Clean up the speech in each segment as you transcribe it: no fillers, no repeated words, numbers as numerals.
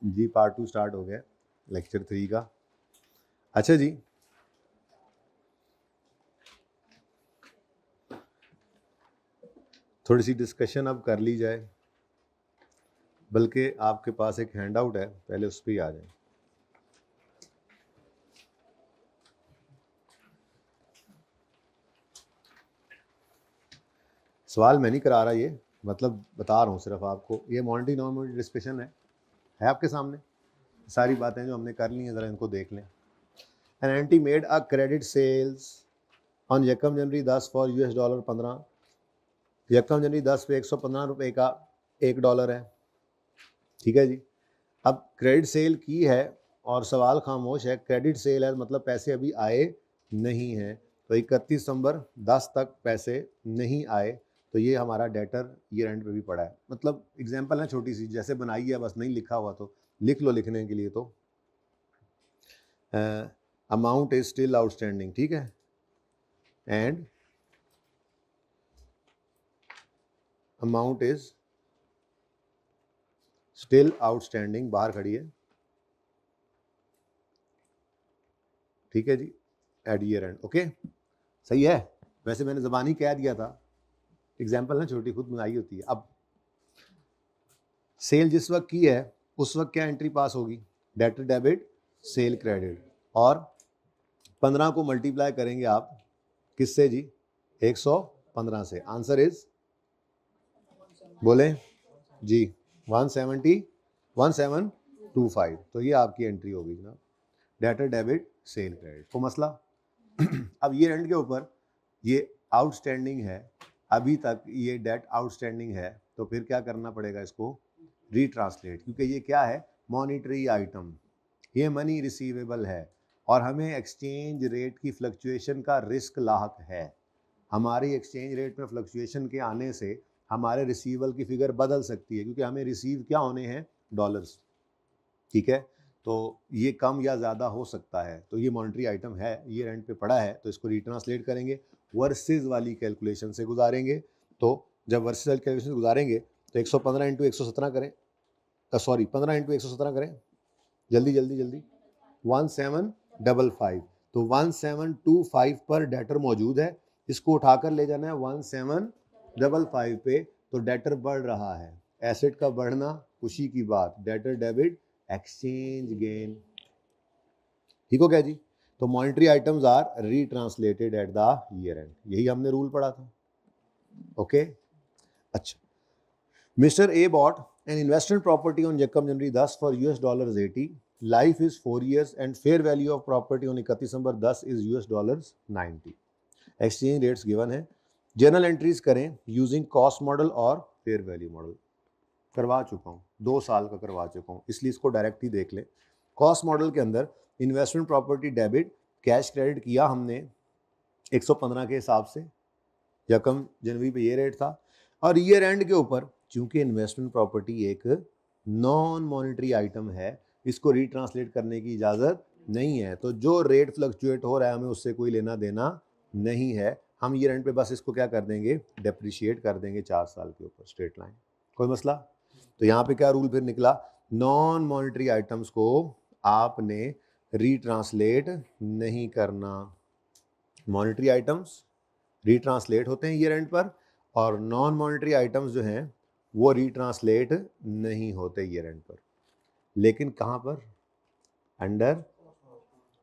जी part 2 start हो गया lecture 3 का। अच्छा जी, थोड़ी सी डिस्कशन अब कर ली जाए, बल्कि आपके पास एक हैंड आउट है, पहले उस पर ही आ जाए। सवाल मैं नहीं करा रहा, ये मतलब बता रहा हूँ सिर्फ आपको। ये मॉनिटरी नॉन मॉनिटरी डिस्कशन है आपके सामने। सारी बातें जो हमने कर ली हैं, ज़रा इनको देख लें। An entity made a credit sales on यकम जनवरी 10 फॉर $15। यकम जनवरी 10 पे 115 रुपये का $1 है। ठीक है जी। अब क्रेडिट सेल की है और सवाल खामोश है। क्रेडिट सेल है मतलब पैसे अभी आए नहीं हैं, तो 31 दिसंबर 10 तक पैसे नहीं आए, तो ये हमारा डेटर ईयर एंड पे भी पड़ा है। मतलब एग्जांपल है छोटी सी, जैसे बनाई है, बस नहीं लिखा हुआ तो लिख लो लिखने के लिए। तो अमाउंट इज स्टिल आउटस्टैंडिंग, ठीक है, and amount is still outstanding, बाहर खड़ी है, ठीक है जी, एट ईयर एंड। ओके, सही है। वैसे मैंने ज़बानी कह दिया था, एग्जाम्पल ना छोटी खुद बनाई होती है। अब सेल जिस वक्त की है उस वक्त क्या एंट्री पास होगी? डेटर डेबिट सेल क्रेडिट, और 15 को मल्टीप्लाई करेंगे आप किससे जी? 115 से। आंसर इज, बोले जी, 1725। तो ये आपकी एंट्री होगी जनाब, डेटर डेबिट सेल क्रेडिट। तो मसला अब ये एंड के ऊपर ये आउटस्टैंडिंग है, अभी तक ये डेट आउटस्टैंडिंग है, तो फिर क्या करना पड़ेगा? इसको रीट्रांसलेट, क्योंकि ये क्या है? मॉनिटरी आइटम, ये मनी रिसीवेबल है और हमें एक्सचेंज रेट की फ्लक्चुएशन का रिस्क लाहक है। हमारी एक्सचेंज रेट में फ्लक्चुएशन के आने से हमारे रिसीवेबल की फिगर बदल सकती है, क्योंकि हमें रिसीव क्या होने हैं? डॉलर्स, ठीक है। तो ये कम या ज़्यादा हो सकता है, तो ये मॉनिटरी आइटम है, ये एंड पे पड़ा है, तो इसको रिट्रांसलेट करेंगे, वर्सेस वाली कैलकुलेशन से गुजारेंगे। तो जब वर्सेस वाली कैलकुलेशन से गुजारेंगे तो 115 इंटू 117 करें, सॉरी 15 इंटू 117 करें, जल्दी जल्दी जल्दी, 1755। तो 1725 पर डेटर मौजूद है, इसको उठाकर ले जाना है 1755 पे, तो डेटर बढ़ रहा है। एसेट का बढ़ना खुशी की बात, डेटर डेबिट एक्सचेंज गेन, ठीक हो गया जी। तो monetary items are retranslated at the year end, यही हमने रूल पढ़ा था। ओके, अच्छा। Mister A bought an investment property on यकम January 10 for $80। Life is 4 years and fair value of property on 31 December 10 is $90। Exchange rates given है। Journal entries करें using cost model और fair value model. करवा चुका हूँ, 2 साल का करवा चुका हूँ, इसलिए इसको डायरेक्ट ही देख लें। कॉस्ट मॉडल के अंदर investment property debit, cash credit किया हमने 115 के हिसाब से, यकम जनवरी पे ये रेट था, और ईयर एंड के ऊपर चूंकि इन्वेस्टमेंट प्रॉपर्टी एक नॉन मॉनिटरी आइटम है, इसको रीट्रांसलेट करने की इजाज़त नहीं है, तो जो रेट फ्लक्चुएट हो रहा है हमें उससे कोई लेना देना नहीं है। हम ईयर एंड पे बस इसको क्या कर देंगे? डेप्रिशिएट कर देंगे 4 साल के ऊपर, स्ट्रेट लाइन, कोई मसला? तो यहाँ पे क्या रूल फिर निकला? नॉन मॉनिटरी आइटम्स को आपने रीट्रांसलेट नहीं करना। मॉनिटरी आइटम्स रीट्रांसलेट होते हैं ईयर एंड पर, और नॉन मॉनिटरी आइटम्स जो हैं वो रीट्रांसलेट नहीं होते ईयर एंड पर। लेकिन कहाँ पर? अंडर,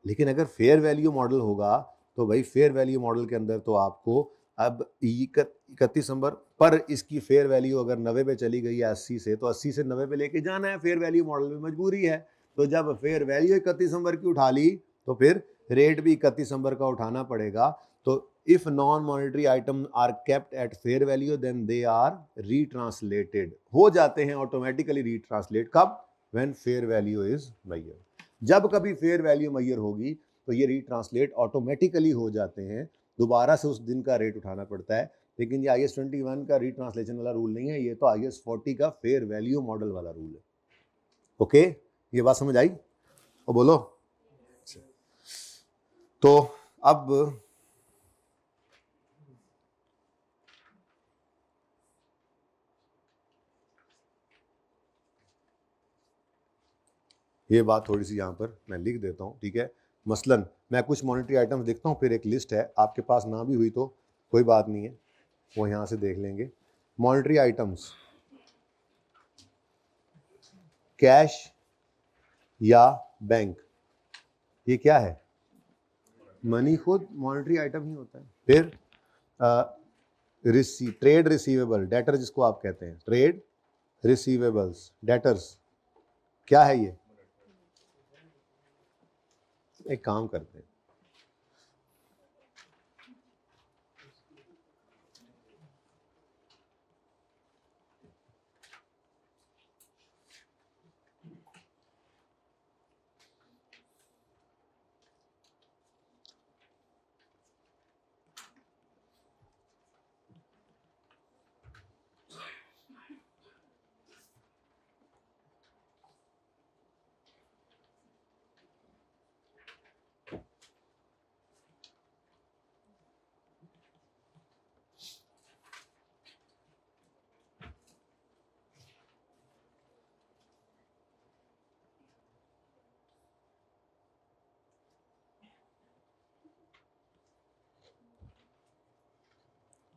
लेकिन अगर फेयर वैल्यू मॉडल होगा तो भाई फेयर वैल्यू मॉडल के अंदर तो आपको अब 31 दिसंबर पर इसकी फेयर वैल्यू अगर 90 पे चली गई है 80 से, तो 80 से 90 पे लेके जाना है, फेयर वैल्यू मॉडल में मजबूरी है। तो जब फेयर वैल्यू 31 दिसंबर की उठा ली तो फिर रेट भी 31 दिसंबर का उठाना पड़ेगा। तो if non monetary item are kept at fair value then they are retranslated, हो जाते हैं ऑटोमेटिकली रीट्रांसलेट। कब? When fair value is measured. जब कभी फेयर वैल्यू मेजर होगी तो ये रीट्रांसलेट ऑटोमेटिकली हो जाते हैं, दोबारा से उस दिन का रेट उठाना पड़ता है। लेकिन ये IAS 21 का रीट्रांसलेशन वाला रूल नहीं है, ये तो IAS 40 का फेयर वैल्यू मॉडल वाला रूल है। ओके, ये बात समझ आई? और बोलो। तो अब ये बात थोड़ी सी यहाँ पर मैं लिख देता हूँ, ठीक है। मसलन मैं कुछ मॉनेटरी आइटम्स देखता हूँ, फिर एक लिस्ट है, आपके पास ना भी हुई तो कोई बात नहीं है, वो यहाँ से देख लेंगे। मॉनेटरी आइटम्स, कैश या बैंक, ये क्या है? मनी खुद मॉनेटरी आइटम ही होता है। फिर ट्रेड रिसीवेबल, डेटर जिसको आप कहते हैं, ट्रेड रिसीवेबल्स, डेटर्स, क्या है ये? एक काम करते हैं,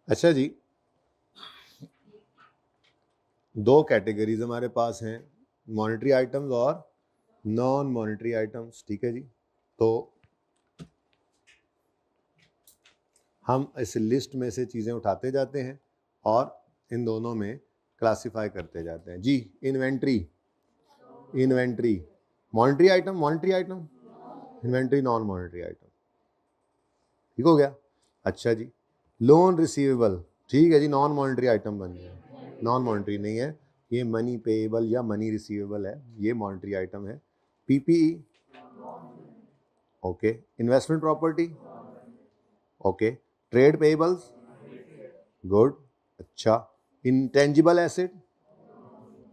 अच्छा जी, दो कैटेगरीज हमारे पास हैं, मॉनेटरी आइटम्स और नॉन मॉनेटरी आइटम्स, ठीक है जी। तो हम इस लिस्ट में से चीज़ें उठाते जाते हैं और इन दोनों में क्लासिफाई करते जाते हैं जी। Inventory, inventory monetary item, monetary item, inventory non monetary item, ठीक हो गया। अच्छा जी, लोन रिसीवेबल, ठीक है जी, नॉन मॉनेटरी आइटम बन गया, नॉन मॉनेटरी नहीं है ये, मनी पेएबल या मनी रिसीवेबल है, ये मॉनेटरी आइटम है। PPE, okay. Investment property, okay. Trade payables, good, अच्छा। इंटेंजिबल एसेट,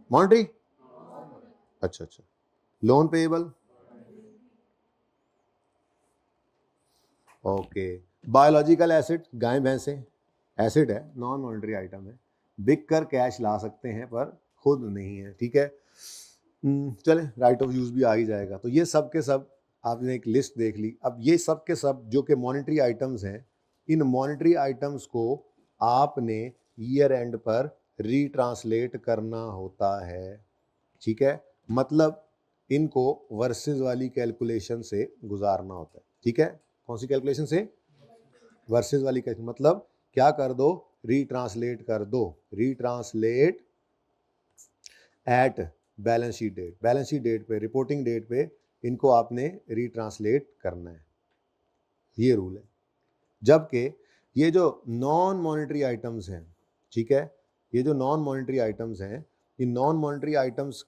मॉनेटरी, अच्छा अच्छा। Loan payable, okay. Biological asset, गाय भैंसे एसेट है, नॉन मॉनेटरी आइटम है, बिक कर कैश ला सकते हैं पर खुद नहीं है, ठीक है। चले, राइट ऑफ यूज भी आ ही जाएगा। तो ये सब के सब आपने एक लिस्ट देख ली। अब ये सब के सब जो कि मॉनेटरी आइटम्स हैं, इन मॉनेटरी आइटम्स को आपने ईयर एंड पर रीट्रांसलेट करना होता है, ठीक है। मतलब इनको वर्सेस वाली कैलकुलेशन से गुजारना होता है, ठीक है। कौन सी कैलकुलेशन से? वर्सेस वाली कैलकुलेशन, मतलब क्या कर दो, रीट्रांसलेट कर दो, retranslate at balance sheet date, balance sheet date पे, रिपोर्टिंग डेट पे इनको आपने रीट्रांसलेट करना है, ये रूल है। जबकि ये जो नॉन मॉनेटरी आइटम्स हैं, ठीक है, ये जो नॉन मॉनेटरी आइटम्स हैं, इन नॉन मॉनेटरी आइटम्स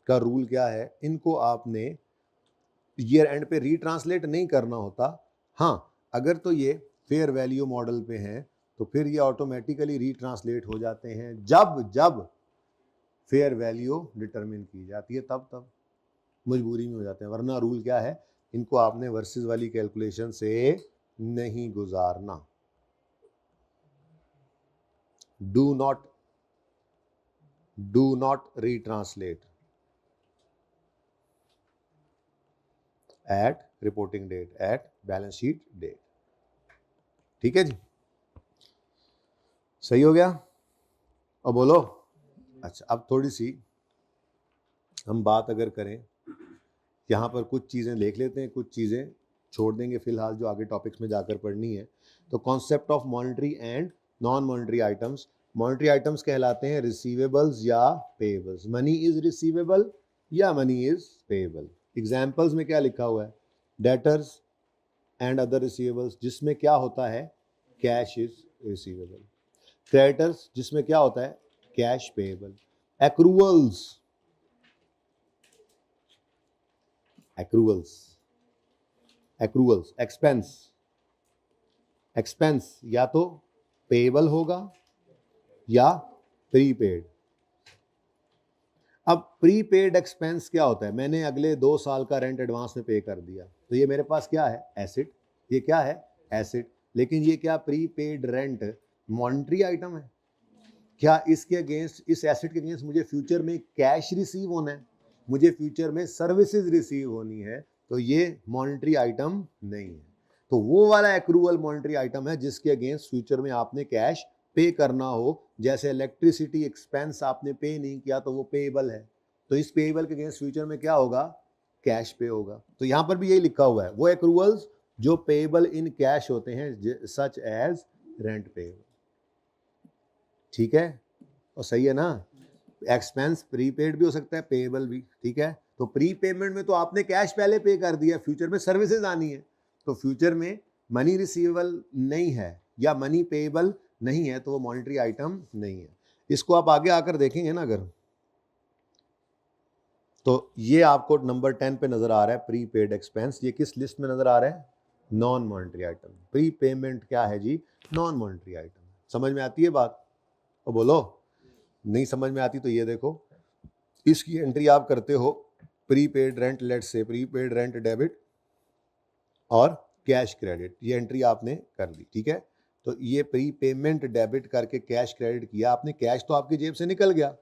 का रूल क्या है, इनको आपने ईयर एंड पे रीट्रांसलेट नहीं करना होता। हाँ, अगर तो ये फेयर वैल्यू मॉडल पे हैं तो फिर ये ऑटोमेटिकली रीट्रांसलेट हो जाते हैं, जब जब फेयर वैल्यू डिटरमिन की जाती है तब मजबूरी में हो जाते हैं, वरना रूल क्या है, इनको आपने वर्सेस वाली कैलकुलेशन से नहीं गुजारना। Do not retranslate at reporting date, at balance sheet date, ठीक है जी, सही हो गया। अब बोलो। अच्छा, अब थोड़ी सी हम बात अगर करें, यहाँ पर कुछ चीज़ें देख लेते हैं, कुछ चीज़ें छोड़ देंगे फिलहाल जो आगे टॉपिक्स में जाकर पढ़नी है। तो concept of monetary and non monetary items, monetary items कहलाते हैं रिसीवेबल्स या पेएबल्स, मनी इज रिसीवेबल या मनी इज पेएबल। एग्जाम्पल्स में क्या लिखा हुआ है, डेटर्स एंड अदर रिसीवेबल्स, जिसमें क्या होता है, कैश इज रिसीवेबल। क्रेडिटर्स, जिसमें क्या होता है, कैश पेएबल। एक्रूवल्स, एक्रूवल्स, एक्रूवल्स, एक्सपेंस, एक्सपेंस या तो पेएबल होगा या प्रीपेड। अब प्रीपेड एक्सपेंस क्या होता है, मैंने अगले 2 साल का रेंट एडवांस में पे कर दिया, तो ये मेरे पास क्या है, एसेट, ये क्या है, एसेट। लेकिन ये क्या प्रीपेड रेंट मॉनेटरी आइटम है? क्या इसके अगेंस्ट, इस एसेट के अगेंस्ट मुझे फ्यूचर में कैश रिसीव होना है? मुझे फ्यूचर में सर्विसेज रिसीव होनी है, तो ये मॉनेटरी आइटम नहीं है। तो वो वाला एक्रूअल मॉनेटरी आइटम है जिसके अगेंस्ट फ्यूचर में आपने कैश पे करना हो। जैसे इलेक्ट्रिसिटी एक्सपेंस आपने पे नहीं किया तो वो पेएबल है, तो इस पेएबल के अगेंस्ट फ्यूचर में क्या होगा, कैश पे होगा। तो यहां पर भी यही लिखा हुआ है, वो एक्रूअल्स जो पेएबल इन कैश होते हैं, सच एज रेंट पेएबल। ठीक है, और सही है ना। एक्सपेंस प्रीपेड भी हो सकता है, पेएबल भी। ठीक है, तो प्री पेमेंट में तो आपने कैश पहले पे कर दिया, फ्यूचर में सर्विसेज आनी है, तो फ्यूचर में मनी रिसीवेबल नहीं है या मनी पेएबल नहीं है, तो वो मॉनेटरी आइटम नहीं है। इसको आप आगे आकर देखेंगे ना अगर, तो ये आपको नंबर 10 पे नजर आ रहा है प्रीपेड एक्सपेंस। ये किस लिस्ट में नजर आ रहा है, non monetary item. Pre payment क्या है जी, नॉन मॉनेटरी आइटम। समझ में आती है बात, और बोलो नहीं समझ में आती तो ये देखो, इसकी एंट्री आप करते हो, prepaid rent, let's say prepaid rent debit और कैश क्रेडिट, ये एंट्री आपने कर दी। ठीक है, तो ये प्री पेमेंट डेबिट करके कैश क्रेडिट किया आपने, कैश तो आपकी जेब से निकल गया।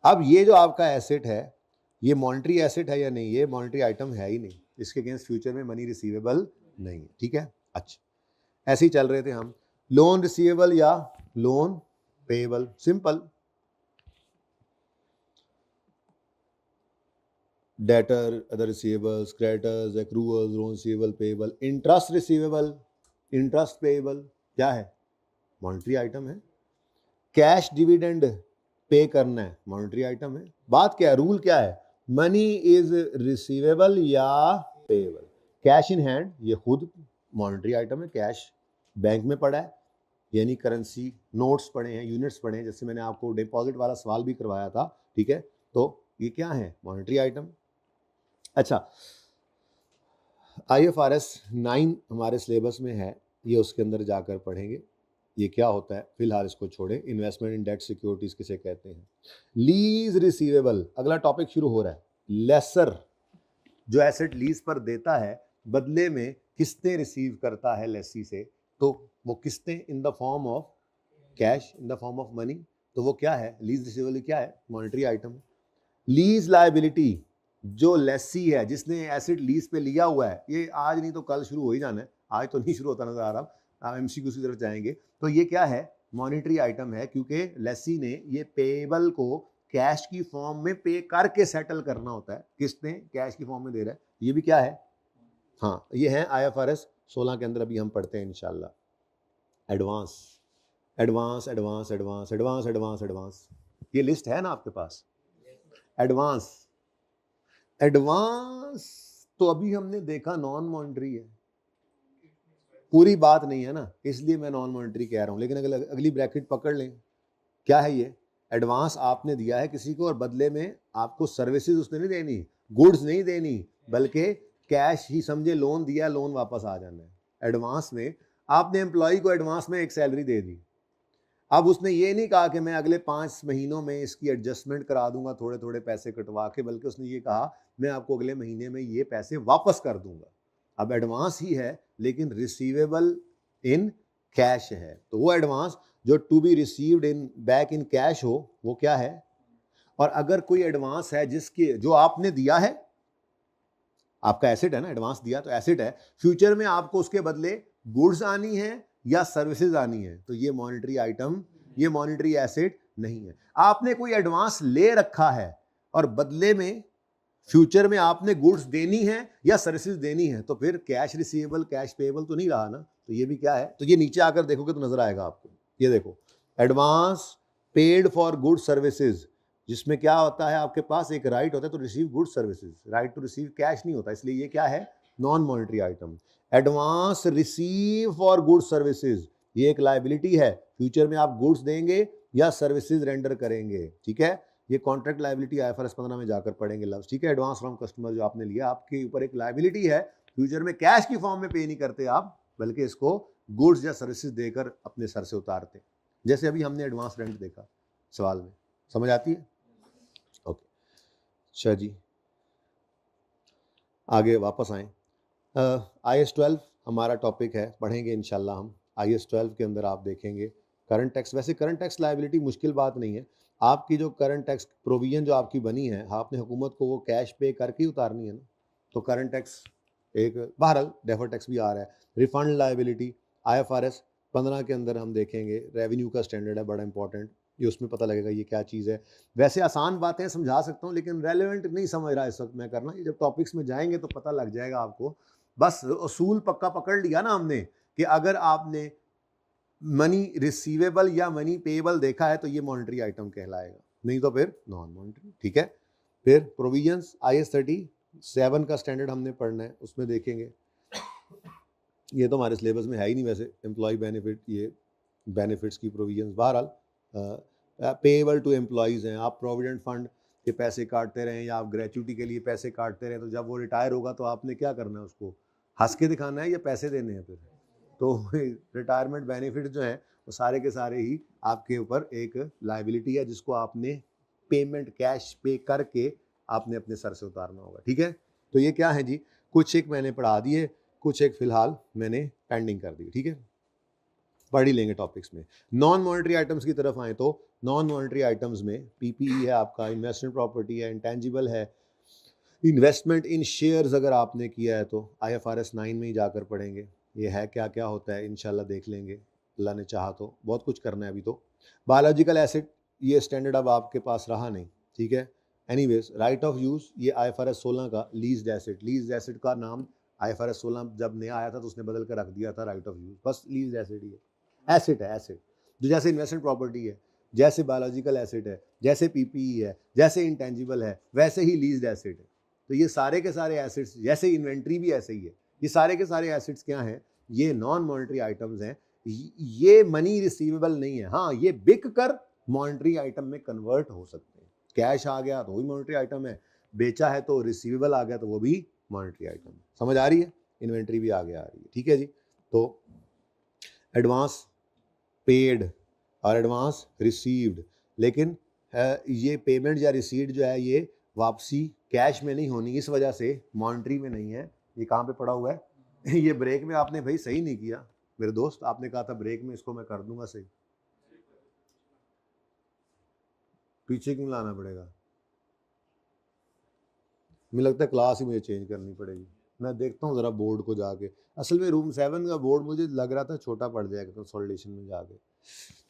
अब ये जो आपका एसेट है, ये मॉनेटरी एसेट है या नहीं, ये मॉनेटरी आइटम है ही नहीं, इसके अगेंस्ट फ्यूचर में मनी रिसीवेबल नहीं है। ठीक है, अच्छा, ऐसे ही चल रहे थे हम। लोन रिसीवेबल या loan payable, simple. Debtor, other receivables, creditors, accruals, loan receivable, payable, interest receivable, interest payable क्या है, मॉनेटरी आइटम है। कैश डिविडेंड पे करना है, मॉनेटरी आइटम है। बात क्या है, रूल क्या है, मनी इज रिसीवेबल या पेएबल। कैश इन हैंड ये खुद मॉनेटरी आइटम है, कैश बैंक में पड़ा है, यानी करेंसी नोट्स पड़े हैं, यूनिट्स पड़े हैं, जैसे मैंने आपको डिपॉजिट वाला सवाल भी करवाया था। ठीक है, तो ये क्या है, मॉनेटरी आइटम। अच्छा, IFRS 9 हमारे सिलेबस में है, ये उसके अंदर जाकर पढ़ेंगे ये क्या होता है। फिलहाल इसको छोड़े, इन्वेस्टमेंट इन डेट सिक्योरिटीज किसे कहते हैं। लीज रिसीवेबल, अगला टॉपिक शुरू हो रहा है। लेसर जो एसेट लीज पर देता है, बदले में किस्तें रिसीव करता है लेसी से, तो वो किस्तें in the form of cash, in the form of money, तो वो क्या है, लीज रिसीवेबल क्या है, मॉनेटरी आइटम। लीज लायबिलिटी, जो लेसी है जिसने एसेट लीज पे लिया हुआ है, ये आज नहीं तो कल शुरू हो ही जाना है, आज तो नहीं शुरू होता नजर आ रहा, MCQ की तरफ जाएंगे, तो ये क्या है, मॉनेटरी आइटम है, क्योंकि लेसी ने ये पेएबल को कैश की फॉर्म में पे करके सेटल करना होता है, किसने कैश की फॉर्म में दे रहा है, ये भी क्या है, हाँ ये है IFRS 16 के अंदर अभी हम पढ़ते हैं इंशाल्लाह। Advance advance advance advance advance advance advance, ये लिस्ट है ना आपके पास। एडवांस, एडवांस तो अभी हमने देखा नॉन मॉनेटरी है, पूरी बात नहीं है ना, इसलिए मैं नॉन मॉनेटरी कह रहा हूं, लेकिन अगली ब्रैकेट पकड़ लें, क्या है ये, एडवांस आपने दिया है किसी को और बदले में आपको सर्विसेज उसने नहीं देनी, गुड्स नहीं देनी, बल्कि कैश ही समझे, लोन दिया, लोन वापस आ जाना है। एडवांस में आपने एम्प्लॉय को एडवांस में एक सैलरी दे दी, अब उसने ये नहीं कहा कि मैं अगले 5 महीनों में इसकी एडजस्टमेंट करा दूंगा थोड़े थोड़े पैसे कटवा के, बल्कि उसने ये कहा मैं आपको अगले महीने में ये पैसे वापस कर दूंगा। अब एडवांस ही है लेकिन रिसीवेबल इन कैश है, तो वो एडवांस जो to be received in back in cash हो, वो क्या है। और अगर कोई एडवांस है जिसके जो आपने दिया है, आपका एसेट है ना, एडवांस दिया तो एसेट है, फ्यूचर में आपको उसके बदले गुड्स आनी है या सर्विसेज आनी है, तो ये मॉनेटरी आइटम, ये मॉनेटरी एसेट नहीं है। आपने कोई एडवांस ले रखा है और बदले में फ्यूचर में आपने गुड्स देनी है या सर्विसेज देनी है, तो फिर कैश रिसीवेबल कैश पेएबल तो नहीं रहा ना, तो ये भी क्या है, तो ये नीचे आकर देखोगे तो नजर आएगा आपको, ये देखो advance paid for good services, जिसमें क्या होता है, आपके पास एक राइट होता है तो receive good services, right to receive cash नहीं होता, इसलिए ये क्या है, non monetary item. Advance receive for good services, ये एक लायबिलिटी है, फ्यूचर में आप गुड्स देंगे या सर्विसेज रेंडर करेंगे। ठीक है, ये कॉन्ट्रैक्ट लायबिलिटी IFRS 15 में जाकर पढ़ेंगे लफ्ज। ठीक है, एडवांस फ्रॉम कस्टमर जो आपने लिया, आपके ऊपर एक लायबिलिटी है, फ्यूचर में कैश की फॉर्म में पे नहीं करते आप, बल्कि इसको गुड्स या सर्विसेज देकर अपने सर से उतारते, जैसे अभी हमने एडवांस रेंट देखा सवाल में। समझ आती है, ओके। अच्छा जी, आगे वापस आए। IAS 12 हमारा टॉपिक है, पढ़ेंगे इंशाल्लाह हम। IAS 12 के अंदर आप देखेंगे करंट टैक्स, वैसे करंट टैक्स लायबिलिटी मुश्किल बात नहीं है, आपकी जो करंट टैक्स प्रोविजन जो आपकी बनी है, आपने हुकूमत को वो कैश पे करके ही उतारनी है ना, तो करंट टैक्स एक, बहरहाल डेफर्ड टैक्स भी आ रहा है, रिफंड लायबिलिटी IFRS 15 के अंदर हम देखेंगे, रेवेन्यू का स्टैंडर्ड है बड़ा इंपॉर्टेंट, ये उसमें पता लगेगा ये क्या चीज़ है। वैसे आसान बातें समझा सकता हूँ लेकिन रेलेवेंट नहीं समझ रहा इस वक्त मैं करना, ये जब टॉपिक्स में जाएंगे तो पता लग जाएगा आपको। बस असूल पक्का पकड़ लिया ना हमने कि अगर आपने मनी रिसीवेबल या मनी पेएबल देखा है तो ये मॉनेटरी आइटम कहलाएगा, नहीं तो फिर नॉन मॉनेटरी। ठीक है, फिर प्रोविजंस IS 37 का स्टैंडर्ड हमने पढ़ना है, उसमें देखेंगे, ये तो हमारे सिलेबस में है ही नहीं वैसे, एम्प्लॉय बेनिफिट, ये बेनिफिट्स की प्रोविजंस, बहरहाल पेएबल टू एम्प्लॉयज़ हैं, आप प्रोविडेंट फंड के पैसे काटते रहें या आप ग्रेचुटी के लिए पैसे काटते रहें, तो जब वो रिटायर होगा तो आपने क्या करना है, उसको हंस के दिखाना है या पैसे देने हैं फिर। तो रिटायरमेंट बेनिफिट जो हैं वो सारे के सारे ही आपके ऊपर एक लायबिलिटी है जिसको आपने पेमेंट कैश पे करके आपने अपने सर से उतारना होगा। ठीक है, तो ये क्या है जी, कुछ एक मैंने पढ़ा दिए, कुछ एक फिलहाल मैंने पेंडिंग कर दी। ठीक है, पढ़ ही लेंगे टॉपिक्स में। नॉन मॉनेटरी आइटम्स की तरफ आए तो नॉन मॉनेटरी आइटम्स में PPE है आपका, इन्वेस्टमेंट प्रॉपर्टी है, इंटेंजिबल है, इन्वेस्टमेंट इन शेयर्स अगर आपने किया है तो IFRS 9 में ही जाकर पढ़ेंगे, ये है क्या क्या होता है इंशाल्लाह देख लेंगे, अल्लाह ने चाहा तो, बहुत कुछ करना है अभी तो। बायोलॉजिकल एसेट, ये स्टैंडर्ड अब आपके पास रहा नहीं, ठीक है। एनीवेज, राइट ऑफ यूज़, ये IFRS 16 का लीज्ड एसेट, लीज्ड एसेट का नाम IFRS 16 जब नया आया था तो उसने बदल कर रख दिया था राइट ऑफ यूज़, बस लीज्ड एसेट ही है, एसेट है एसेट, जो जैसे इन्वेस्टमेंट प्रॉपर्टी है, जैसे बायोलॉजिकल एसेट है, जैसे PPE है, जैसे इंटेंजिबल है, वैसे ही लीज्ड एसेट है। तो ये सारे के सारे एसेट्स, जैसे इन्वेंट्री भी ऐसे ही है, ये सारे के सारे एसेट्स क्या हैं, ये नॉन मॉनेटरी आइटम्स हैं, ये मनी रिसीवेबल नहीं है। हाँ, ये बिक कर मॉनेटरी आइटम में कन्वर्ट हो सकते हैं, कैश आ गया तो वही मॉनेटरी आइटम है, बेचा है तो रिसीवेबल आ गया तो वो भी मॉनेटरी आइटम है। समझ आ रही है, इन्वेंट्री भी आगे आ रही है। ठीक है जी, तो एडवांस पेड और एडवांस रिसीव्ड, लेकिन ये पेमेंट या रिसीट जो है ये वापसी कैश में नहीं होनी, इस वजह से मॉनेटरी में नहीं है। ये कहाँ पे पड़ा हुआ है ये ब्रेक में आपने भाई सही नहीं किया मेरे दोस्त, आपने कहा था ब्रेक में इसको मैं कर दूंगा सही, पीछे क्यों लाना पड़ेगा, मुझे लगता है क्लास ही मुझे चेंज करनी पड़ेगी। मैं देखता हूँ ज़रा बोर्ड को जाके, असल में रूम 7 का बोर्ड मुझे लग रहा था छोटा पड़ जाएगा कंसोलिडेशन में जाके,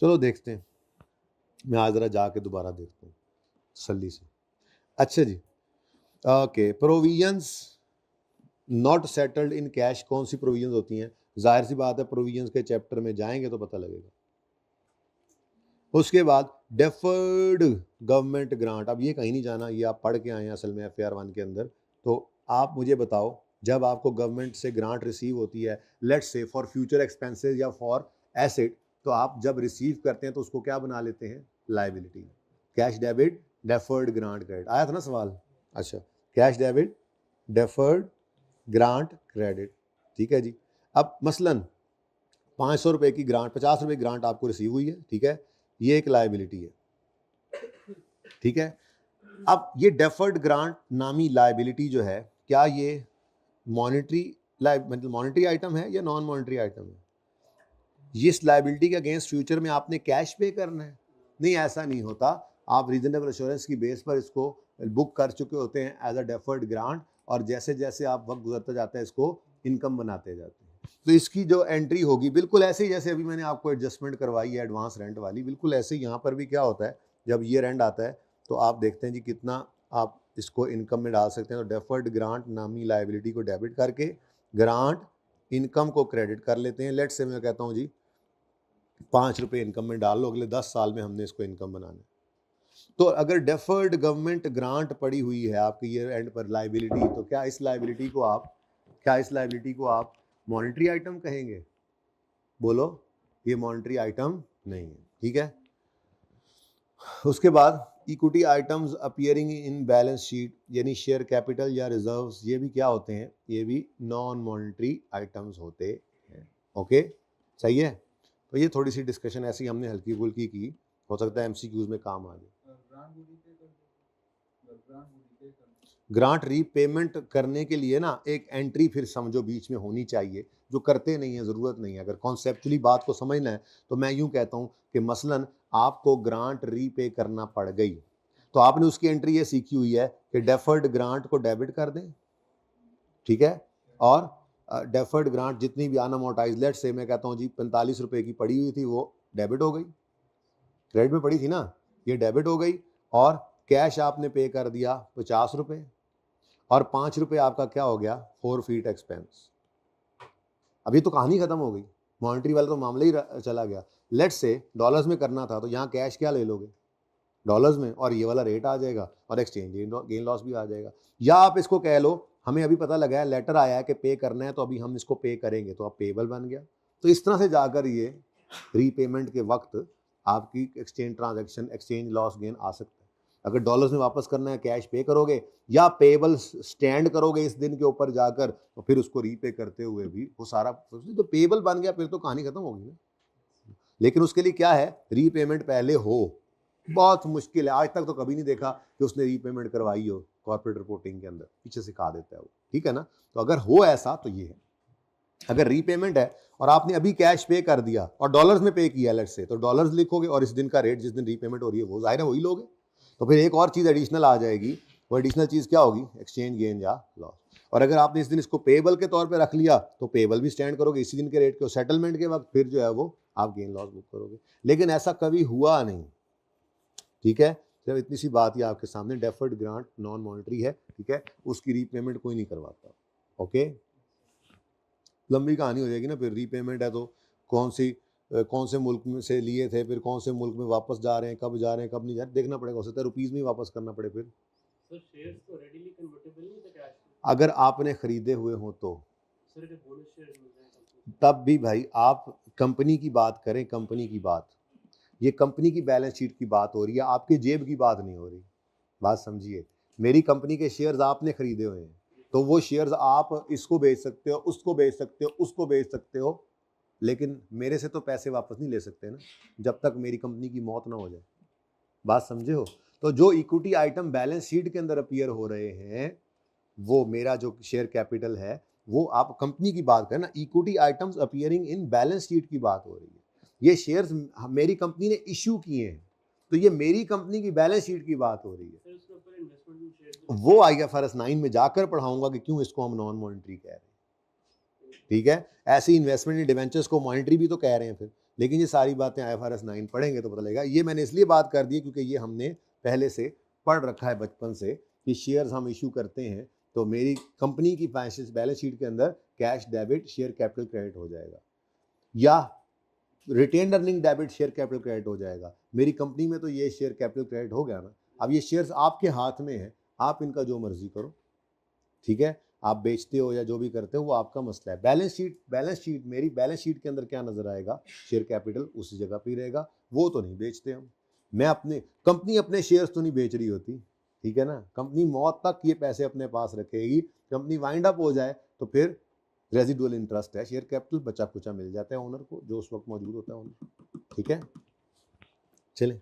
चलो देखते हैं, मैं आज ज़रा जाके दोबारा देखता हूँ तसल्ली से। अच्छा जी, okay, provisions not settled in cash, कौन सी प्रोविजंस होती हैं, जाहिर सी बात है प्रोविजंस के चैप्टर में जाएंगे तो पता लगेगा। उसके बाद डेफर्ड गवर्नमेंट ग्रांट, अब ये कहीं नहीं जाना, ये आप पढ़ के आए हैं असल में FAR 1 के अंदर। तो आप मुझे बताओ, जब आपको गवर्नमेंट से ग्रांट रिसीव होती है, let's say for future expenses या फॉर एसेट, तो आप जब रिसीव करते हैं तो उसको क्या बना लेते हैं, liability, cash debit deferred grant credit, आया था ना सवाल। अच्छा, cash debit deferred grant credit, ठीक है जी। अब मसलन 500 रुपये की ग्रांट, 50 रुपये की ग्रांट आपको रिसीव हुई है, ठीक है, ये एक लायबिलिटी है, ठीक है। अब ये डेफर्ड ग्रांट नामी लायबिलिटी जो है, क्या ये मॉनेटरी मतलब मॉनेटरी आइटम है या नॉन मॉनेटरी आइटम है, ये इस लायबिलिटी के अगेंस्ट फ्यूचर में आपने कैश पे करना है, नहीं ऐसा नहीं होता, आप रीजनेबल एश्योरेंस की बेस पर इसको बुक कर चुके होते हैं एज अ डेफर्ड ग्रांट, और जैसे जैसे आप वक्त गुजरता जाता है इसको इनकम बनाते जाते हैं। तो इसकी जो एंट्री होगी बिल्कुल ऐसे ही जैसे अभी मैंने आपको एडजस्टमेंट करवाई है एडवांस रेंट वाली, बिल्कुल ऐसे ही यहाँ पर भी क्या होता है, जब ईयर एंड आता है तो आप देखते हैं जी कितना आप इसको इनकम में डाल सकते हैं। तो डेफर्ड ग्रांट नामी लायबिलिटी को डेबिट करके ग्रांट इनकम को क्रेडिट कर लेते हैं। लेट्स से मैं कहता हूँ जी 5 रुपये इनकम में डाल लो, अगले 10 साल में हमने इसको इनकम बनाना है। तो अगर डेफर्ड गवर्नमेंट ग्रांट पड़ी हुई है आपके ईयर एंड पर लायबिलिटी, तो क्या इस लायबिलिटी को आप मॉनेटरी आइटम कहेंगे, बोलो, ये मॉनेटरी आइटम नहीं है, ठीक है। उसके बाद equity items appearing in balance sheet, यानी शेयर कैपिटल या रिजर्व्स, ये भी क्या होते हैं, ये भी नॉन मॉनेटरी आइटम्स होते हैं। ओके, सही है। तो ये थोड़ी सी डिस्कशन ऐसी हमने हल्की फुल्की की, हो सकता है MCQs में काम आ जाए। ग्रांट रीपेमेंट करने के लिए ना एक एंट्री फिर समझो बीच में होनी चाहिए, जो करते नहीं है, ज़रूरत नहीं है। अगर कॉन्सेप्चुअली बात को समझना है तो मैं यूँ कहता हूँ कि मसलन आपको ग्रांट रीपे करना पड़ गई, तो आपने उसकी एंट्री ये सीखी हुई है कि डेफर्ड ग्रांट को डेबिट कर दें, ठीक है, और डेफर्ड ग्रांट जितनी भी अनअमोर्टाइज, लेट्स से मैं कहता हूँ जी 45 रुपए की पड़ी हुई थी, वो डेबिट हो गई, क्रेडिट में पड़ी थी ना, ये डेबिट हो गई, और कैश आपने पे कर दिया 50 रुपए, और 5 रुपए आपका क्या हो गया, फॉरफीट एक्सपेंस। अभी तो कहानी खत्म हो गई, मॉनेटरी वाला तो मामला ही चला गया। लेट्स से डॉलर्स में करना था तो यहाँ कैश क्या ले लोगे, डॉलर्स में, और ये वाला रेट आ जाएगा और एक्सचेंज गेन लॉस भी आ जाएगा। या आप इसको कह लो हमें अभी पता लगा है, लेटर आया है कि पे करना है, तो अभी हम इसको पे करेंगे, तो अब पेबल बन गया। तो इस तरह से जाकर ये रीपेमेंट के वक्त आपकी exchange transaction, exchange loss gain आ सकता है। अगर डॉलर्स में वापस करना है, कैश पे करोगे, या पेबल स्टैंड करोगे इस दिन के ऊपर जाकर, तो फिर उसको रीपे करते हुए भी वो सारा तो पेबल बन गया, फिर तो कहानी खत्म होगी ना। लेकिन उसके लिए क्या है, रीपेमेंट पहले हो। बहुत मुश्किल है, आज तक तो कभी नहीं देखा कि उसने रीपेमेंट करवाई हो कॉर्पोरेट रिपोर्टिंग के अंदर, पीछे सिखा देता है वो, ठीक है ना। तो अगर हो ऐसा तो ये है, अगर रीपेमेंट है और आपने अभी कैश पे कर दिया और डॉलर्स में पे किया लेट्स से, तो डॉलर्स लिखोगे और इस दिन का रेट जिस दिन रीपेमेंट हो रही है वो जाहिर है वही लोगे। तो फिर एक और चीज एडिशनल आ जाएगी, वो एडिशनल चीज क्या होगी, एक्सचेंज गेन या लॉस। और अगर आपने इस दिन इसको पेबल के तौर पे रख लिया तो पेबल भी स्टैंड करोगे इसी दिन के रेट के, सेटलमेंट के वक्त फिर जो है वो आप गेन लॉस बुक करोगे। लेकिन ऐसा कभी हुआ नहीं, ठीक है। जब इतनी सी बात ही आपके सामने, डेफर्ड ग्रांट नॉन मॉनेटरी है, ठीक है, उसकी रीपेमेंट कोई नहीं करवाता। ओके, लंबी कहानी हो जाएगी ना फिर। रीपेमेंट है तो कौन से मुल्क में से लिए थे, फिर कौन से मुल्क में वापस जा रहे हैं, कब जा रहे हैं कब नहीं जा रहे, देखना पड़ेगा। हो सकता है रुपीज में ही वापस करना पड़े। फिर सर शेयर्स तो रेडीली कन्वर्टेबल नहीं होते कैश में, अगर आपने खरीदे हुए हो तो सर के बोनस शेयर्स मिल रहे हैं कंपनी तब भी भाई आप कंपनी की बात करें, कंपनी की बात, ये कंपनी की बैलेंस शीट की बात हो रही है, आपकी जेब की बात नहीं हो रही। बात समझिए, मेरी कंपनी के शेयर्स आपने खरीदे हुए हैं, तो वो शेयर्स आप इसको बेच सकते हो, उसको बेच सकते हो, उसको बेच सकते हो, लेकिन मेरे से तो पैसे वापस नहीं ले सकते ना, जब तक मेरी कंपनी की मौत ना हो जाए। बात समझे हो। तो जो इक्विटी आइटम बैलेंस शीट के अंदर अपीयर हो रहे हैं, वो मेरा जो शेयर कैपिटल है, वो आप कंपनी की बात करें ना, equity items appearing in balance sheet की बात हो रही है। ये शेयर्स मेरी कंपनी ने इश्यू किए हैं, तो ये मेरी कंपनी की बैलेंस शीट की बात हो रही है। सर उसके ऊपर इन्वेस्टमेंट में शेयर वो IFRS 9 में जाकर पढ़ाऊंगा कि क्यों इसको हम नॉन मॉनिटरी कह रहे हैं, ठीक है। ऐसी इन्वेस्टमेंट इन डिवेंचर्स को मॉनिटरी भी तो कह रहे हैं फिर, लेकिन ये सारी बातें IFRS 9 पढ़ेंगे तो पता लगेगा। ये मैंने इसलिए बात कर दी क्योंकि ये हमने पहले से पढ़ रखा है बचपन से कि शेयर्स हम इशू करते हैं तो मेरी कंपनी की बैलेंस शीट के अंदर cash debit share capital credit हो जाएगा, या retain earning debit share capital credit हो जाएगा। मेरी कंपनी में तो ये शेयर कैपिटल क्रेडिट हो गया ना। अब ये शेयर्स आपके हाथ में है, आप इनका जो मर्जी करो, ठीक है। आप बेचते हो या जो भी करते हो वो आपका मसला है। बैलेंस शीट मेरी बैलेंस शीट के अंदर क्या नजर आएगा, शेयर कैपिटल उसी जगह पे रहेगा, वो तो नहीं बेचते हम। मैं अपने कंपनी अपने शेयर्स तो नहीं बेच रही होती, ठीक है ना। कंपनी मौत तक ये पैसे अपने पास रखेगी, कंपनी वाइंड अप हो जाए तो फिर रेजिडुअल इंटरेस्ट है, शेयर कैपिटल बचा कुचा मिल जाता है ओनर को, जो उस वक्त मौजूद होता है ओनर, ठीक है। चले,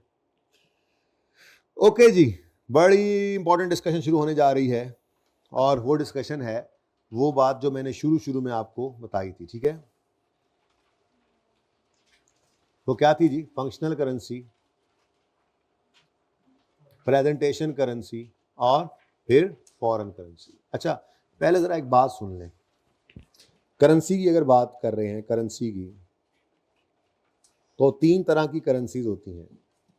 ओके जी, बड़ी इंपॉर्टेंट डिस्कशन शुरू होने जा रही है, और वो डिस्कशन है वो बात जो मैंने शुरू में आपको बताई थी, ठीक है। वो क्या थी जी, फंक्शनल करेंसी, प्रेजेंटेशन करेंसी, और फिर फॉरेन करेंसी। अच्छा, पहले जरा एक बात सुन लें, करेंसी की अगर बात कर रहे हैं, करेंसी की, तो 3 तरह की करेंसीज होती हैं,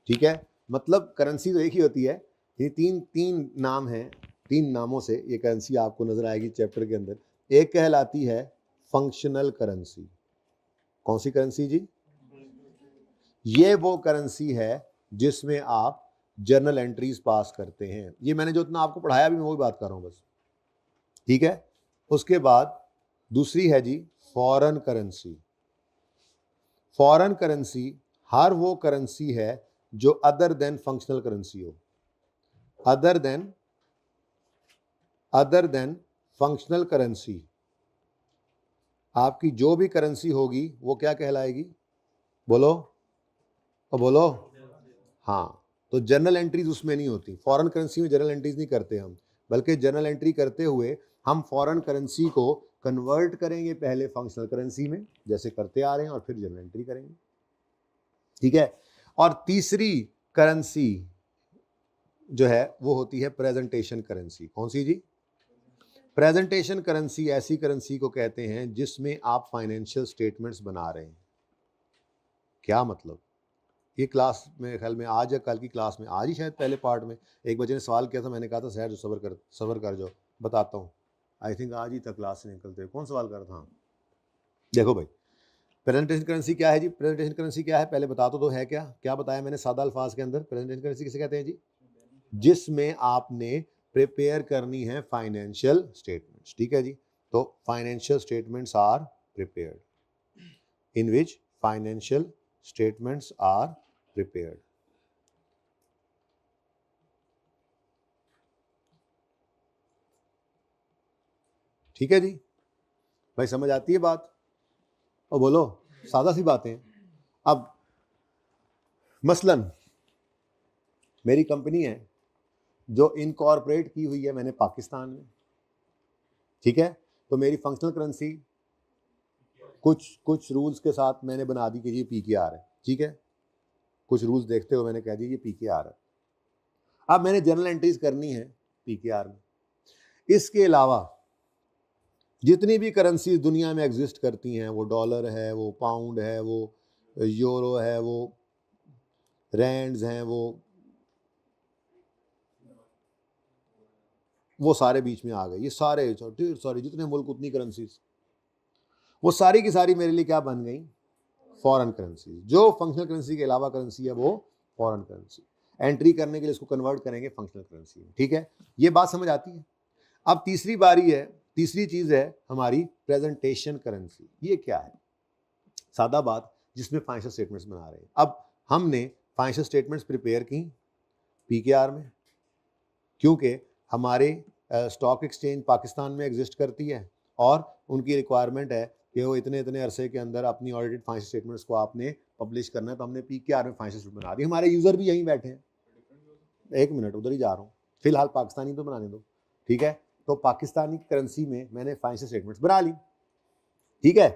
ठीक है। मतलब करेंसी तो एक ही होती है, ये तीन नाम हैं, 3 नामों से ये करेंसी आपको नजर आएगी चैप्टर के अंदर। एक कहलाती है फंक्शनल करेंसी। कौन सी करेंसी जी, ये वो करेंसी है जिसमें आप जर्नल एंट्रीज पास करते हैं। ये मैंने जो इतना आपको पढ़ाया भी मैं वही बात कर रहा हूं बस, ठीक है। उसके बाद दूसरी है जी फॉरेन करेंसी। फॉरेन करेंसी हर वो करेंसी है जो अदर देन फंक्शनल करेंसी हो, अदर देन फंक्शनल करेंसी। आपकी जो भी करेंसी होगी वो क्या कहलाएगी, बोलो और बोलो, हाँ। तो जर्नल एंट्रीज उसमें नहीं होती, फॉरेन करेंसी में जर्नल एंट्रीज नहीं करते हम, बल्कि जर्नल एंट्री करते हुए हम फॉरेन करेंसी को कन्वर्ट करेंगे पहले फंक्शनल करेंसी में, जैसे करते आ रहे हैं, और फिर जर्नल एंट्री करेंगे, ठीक है। और तीसरी करेंसी जो है वो होती है प्रेजेंटेशन करेंसी। कौन सी जी? प्रेजेंटेशन करेंसी ऐसी करेंसी को कहते हैं जिसमें आप फाइनेंशियल स्टेटमेंट्स बना रहे हैं। क्या मतलब? ये क्लास में ख्याल में आज या कल की क्लास में, आज ही शायद पहले पार्ट में एक बच्चे ने सवाल किया था, मैंने कहा था सर जो सबर कर जाओ, बताता हूँ। आई थिंक आज ही तक क्लास से निकलते हुए कौन सवाल कर रहा था? हाँ, देखो भाई, प्रेजेंटेशन करेंसी क्या है जी? प्रेजेंटेशन करेंसी क्या है पहले बता तो है क्या क्या बताया मैंने सादा अल्फाज के अंदर? प्रेजेंटेशन करेंसी किसे कहते हैं जी? जिसमें आपने प्रिपेयर करनी है फाइनेंशियल स्टेटमेंट्स, ठीक है जी। तो financial statements are prepared, in which financial statements are prepared. ठीक है जी, भाई समझ आती है बात? और बोलो, सादा सी बातें। अब मसलन मेरी कंपनी है जो इनकॉर्पोरेट की हुई है मैंने पाकिस्तान में, ठीक है। तो मेरी फंक्शनल करेंसी कुछ रूल्स के साथ मैंने बना दी कि ये PKR है, ठीक है। कुछ रूल्स देखते हुए मैंने कह दिया ये PKR है। अब मैंने जर्नल एंट्रीज करनी है PKR में। इसके अलावा जितनी भी करेंसीज दुनिया में एग्जिस्ट करती हैं, वो डॉलर है, वो पाउंड है, वो यूरो है, वो रैंड्स हैं, वो सारे बीच में आ गए। ये सारे सॉरी जितने मुल्क उतनी करेंसीज, वो सारी की सारी मेरे लिए क्या बन गई? Foreign currency. जो फंक्शनल करेंसी के अलावा करेंसी है वो फॉरेन करेंसी। एंट्री करने के लिए इसको कन्वर्ट करेंगे फंक्शनल करेंसी में, ठीक है। ये बात समझ आती है? अब तीसरी बारी है, तीसरी चीज है हमारी प्रेजेंटेशन करेंसी। ये क्या है? सादा बात, जिसमें फाइनेंशियल स्टेटमेंट्स बना रहे हैं। अब हमने फाइनेंशियल स्टेटमेंट्स प्रिपेयर की PKR में, क्योंकि हमारे स्टॉक एक्सचेंज पाकिस्तान में एग्जिस्ट करती है और उनकी रिक्वायरमेंट है कि वो इतने इतने अरसे के अंदर अपनी ऑडिटेड फाइनेंशियल स्टेटमेंट्स को आपने पब्लिश करना है। तो हमने PKR में फाइनेंशियल स्टेटमेंट बना दी। हमारे यूजर भी यहीं बैठे हैं। एक मिनट, उधर ही जा रहा हूँ, फिलहाल पाकिस्तानी तो बनाने दो, ठीक है। तो पाकिस्तानी करेंसी में मैंने फाइनेंशियल स्टेटमेंट्स बना ली, ठीक है।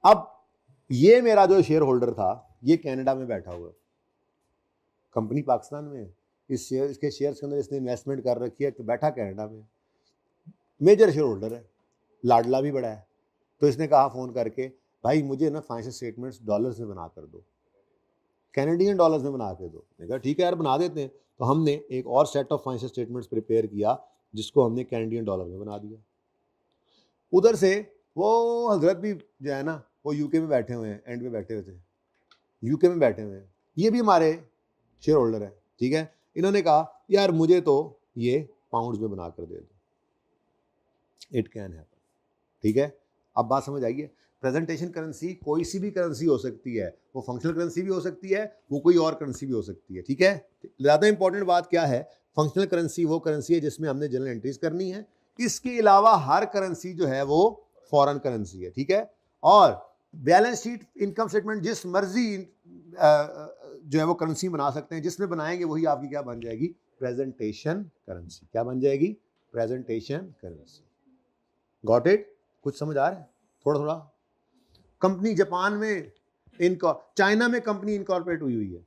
अब ये मेरा जो शेयर होल्डर था ये कनाडा में बैठा हुआ है, कंपनी पाकिस्तान में है, इसके शेयर्स के अंदर इसने इन्वेस्टमेंट कर रखी है कि बैठा कनाडा में, मेजर शेयर होल्डर है, लाडला भी बड़ा है। तो इसने कहा फ़ोन करके, भाई मुझे ना फाइनेंशियल स्टेटमेंट्स डॉलर्स में बना कर दो, कैनेडियन डॉलर्स में बना के दो। मैंने कहा ठीक है यार बना देते हैं। तो हमने एक और set of financial statements prepare किया जिसको हमने कैनेडियन डॉलर में बना दिया। उधर से वो हजरत भी जो है ना वो यूके में बैठे हुए हैं, एंड में बैठे हुए थे, यूके में बैठे हुए हैं, ये भी हमारे शेयर होल्डर है, ठीक है। इन्होंने कहा यार मुझे तो ये पाउंड्स में बना कर दे दो, इट कैन हैपन, ठीक है। अब बात समझ आइए, प्रेजेंटेशन करेंसी कोई सी भी करेंसी हो सकती है, वो फंक्शनल करेंसी भी हो सकती है, वो कोई और करेंसी भी हो सकती है, ठीक है। ज़्यादा इंपॉर्टेंट बात क्या है, फंक्शनल करेंसी वो करेंसी है जिसमें हमने जनरल एंट्रीज करनी है। इसके अलावा हर करेंसी जो है वो फॉरेन करेंसी है, ठीक है। और बैलेंस शीट, इनकम स्टेटमेंट जिस मर्जी जो है वो करेंसी बना सकते हैं, जिसमें बनाएंगे वही आपकी क्या बन जाएगी? Presentation currency. क्या बन जाएगी? Presentation currency. Got it? कुछ समझ आ रहा है? थोड़ा थोड़ा। कंपनी जापान में चाइना में कंपनी इनकॉर्पोरेट हुई है,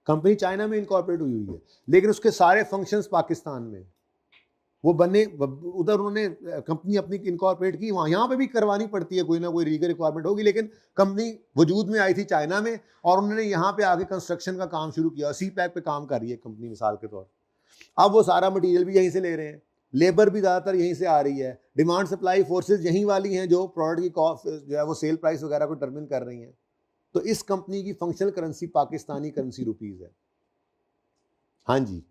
कंपनी चाइना में इनकॉर्पोरेट हुई है, लेकिन उसके सारे फंक्शंस पाकिस्तान में वो बने। उधर उन्होंने कंपनी अपनी इनकॉर्पोरेट की, वहाँ यहाँ पे भी करवानी पड़ती है, कोई ना कोई लीगल रिक्वायरमेंट होगी, लेकिन कंपनी वजूद में आई थी चाइना में और उन्होंने यहाँ पे आके कंस्ट्रक्शन का काम शुरू किया। CPAC पे काम कर रही है कंपनी मिसाल के तौर। अब वो सारा मटेरियल भी यहीं से ले रहे हैं, लेबर भी ज़्यादातर यहीं से आ रही है, डिमांड सप्लाई फोर्सेज यहीं वाली हैं जो प्रोडक्ट की कॉस्ट जो है वो सेल प्राइस वगैरह को डिटरमिन कर रही हैं। तो इस कंपनी की functional currency Pakistani currency rupees है, हाँ जी।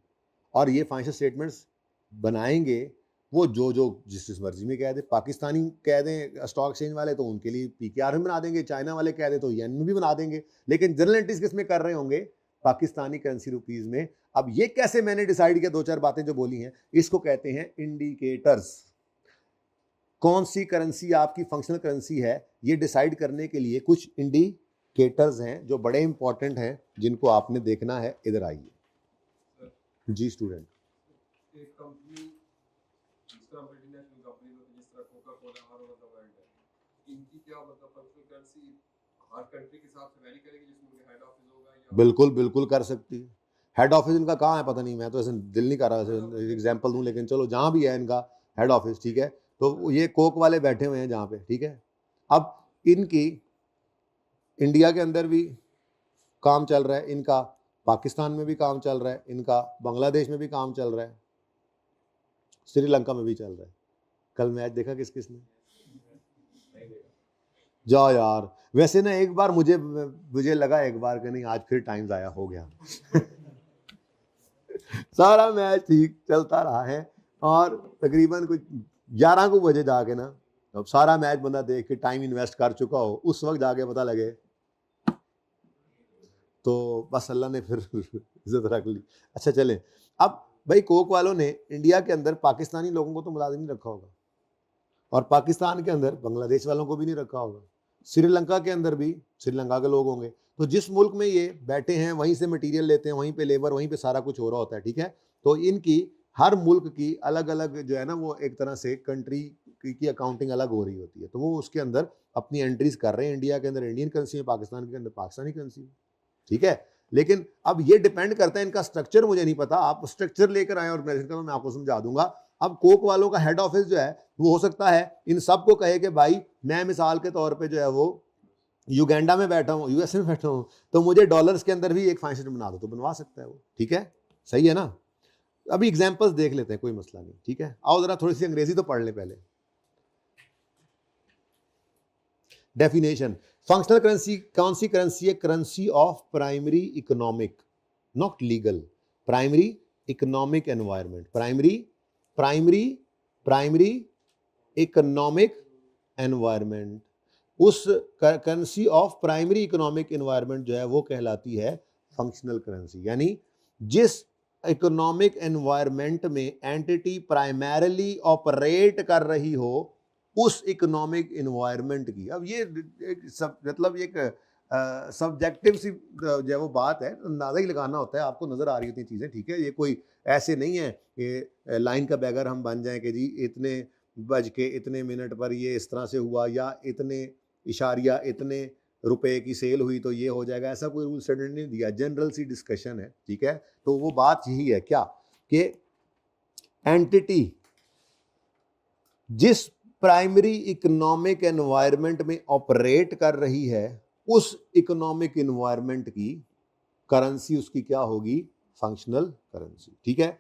और ये फाइनेंशियल स्टेटमेंट्स बनाएंगे वो जो जिस मर्जी में कह दे। पाकिस्तानी कह दें स्टॉक एक्सचेंज वाले तो उनके लिए PKR में बना देंगे, चाइना वाले कह दें तो येन में भी बना देंगे, लेकिन जनरल एंट्रीज किस में कर रहे होंगे? पाकिस्तानी करेंसी रुपीज़ में। अब ये कैसे मैंने डिसाइड किया? दो चार बातें जो बोली हैं, इसको कहते हैं इंडिकेटर्स। कौन सी करेंसी आपकी फंक्शनल करेंसी है, ये डिसाइड करने के लिए कुछ इंडिकेटर्स हैं जो बड़े इंपॉर्टेंट हैं, जिनको आपने देखना है। इधर आइए जी स्टूडेंट। एक कंपनी तरह मल्टीनेशनल कंपनीज होती है, जिस तरह Coca Cola her over the world है, इनकी क्या मतलब फंक्शनल करेंसी हर कंट्री के हिसाब से वैरी करेगी, जिसमें उनका हेड ऑफिस होगा या बिल्कुल बिल्कुल कर सकती है। हेड ऑफिस इनका कहाँ है पता नहीं, मैं तो ऐसे दिल नहीं कर रहा ऐसे एग्जाम्पल दूं, लेकिन चलो जहाँ भी है इनका हेड ऑफिस, ठीक है, तो ये कोक वाले बैठे हुए हैं जहाँ पे, ठीक है। अब इनकी इंडिया के अंदर भी काम चल रहा है, इनका पाकिस्तान में भी काम चल रहा है, इनका बांग्लादेश में भी काम चल रहा है, श्रीलंका में भी चल रहा है। कल मैच देखा किस किस ने? जाओ यार, वैसे ना एक बार मुझे लगा एक बार कि नहीं आज फिर टाइम ज़ाया हो गया सारा मैच ठीक चलता रहा है और तकरीबन कुछ 11 को बजे जाके ना, अब सारा मैच बंदा देख के टाइम इन्वेस्ट कर चुका हो, उस वक्त जाके पता लगे तो बस अल्लाह ने फिर इज्जत रख ली। अच्छा चले, अब भाई कोक वालों ने इंडिया के अंदर पाकिस्तानी लोगों को तो मुलाजिम नहीं रखा होगा, और पाकिस्तान के अंदर बांग्लादेश वालों को भी नहीं रखा होगा, श्रीलंका के अंदर भी श्रीलंका के लोग होंगे। तो जिस मुल्क में ये बैठे हैं वहीं से मटेरियल लेते हैं, वहीं पे लेबर, वहीं पे सारा कुछ हो रहा होता है, ठीक है। तो इनकी हर मुल्क की अलग अलग जो है ना, वो एक तरह से कंट्री की अकाउंटिंग अलग हो रही होती है, तो वो उसके अंदर अपनी एंट्रीज कर रहे हैं। इंडिया के अंदर इंडियन करेंसी में, पाकिस्तान के अंदर पाकिस्तानी करेंसी में, ठीक है। लेकिन अब ये डिपेंड करता है, इनका स्ट्रक्चर मुझे नहीं पता, आप स्ट्रक्चर लेकर आए ऑर्गेनाइजेशन का, मैं आपको समझा दूंगा। अब कोक वालों का हेड ऑफिस जो है वो हो सकता है इन सब को कहे कि भाई मैं मिसाल के तौर पे जो है वो युगांडा में बैठा हूँ, यूएसए में बैठा हूँ, तो मुझे डॉलर्स के अंदर भी एक फाइनेंशियल बना दो, तो बनवा सकता है वो, ठीक है, सही है ना। अभी एग्जांपल्स देख लेते हैं, कोई मसला नहीं, ठीक है। आओ जरा थोड़ी सी अंग्रेजी तो पढ़ ले पहले। डेफिनेशन, फंक्शनल करेंसी कौन सी करेंसी है? Currency of primary economic, not legal, primary economic environment, primary economic environment. उस currency of primary economic environment जो है वो कहलाती है फंक्शनल करेंसी, यानी जिस इकोनॉमिक एनवायरनमेंट में एंटिटी प्राइमरीली ऑपरेट कर रही हो उस इकोनॉमिक एनवायरनमेंट की। अब ये मतलब एक सब्जेक्टिव सी जो है वो बात है, अंदाजा ही लगाना होता है, आपको नज़र आ रही होती चीज़ें, ठीक है। ये कोई ऐसे नहीं है कि लाइन का बैगर हम बन जाएं कि जी इतने बज के इतने मिनट पर ये इस तरह से हुआ, या इतने इशारिया इतने रुपए की सेल हुई तो ये हो जाएगा, ऐसा कोई रूल सेट नहीं दिया, जनरल सी डिस्कशन है, ठीक है। तो वो बात यही है क्या कि एंटिटी जिस प्राइमरी इकोनॉमिक एनवायरनमेंट में ऑपरेट कर रही है उस इकोनॉमिक एनवायरनमेंट की करेंसी उसकी क्या होगी? फंक्शनल करेंसी, ठीक है।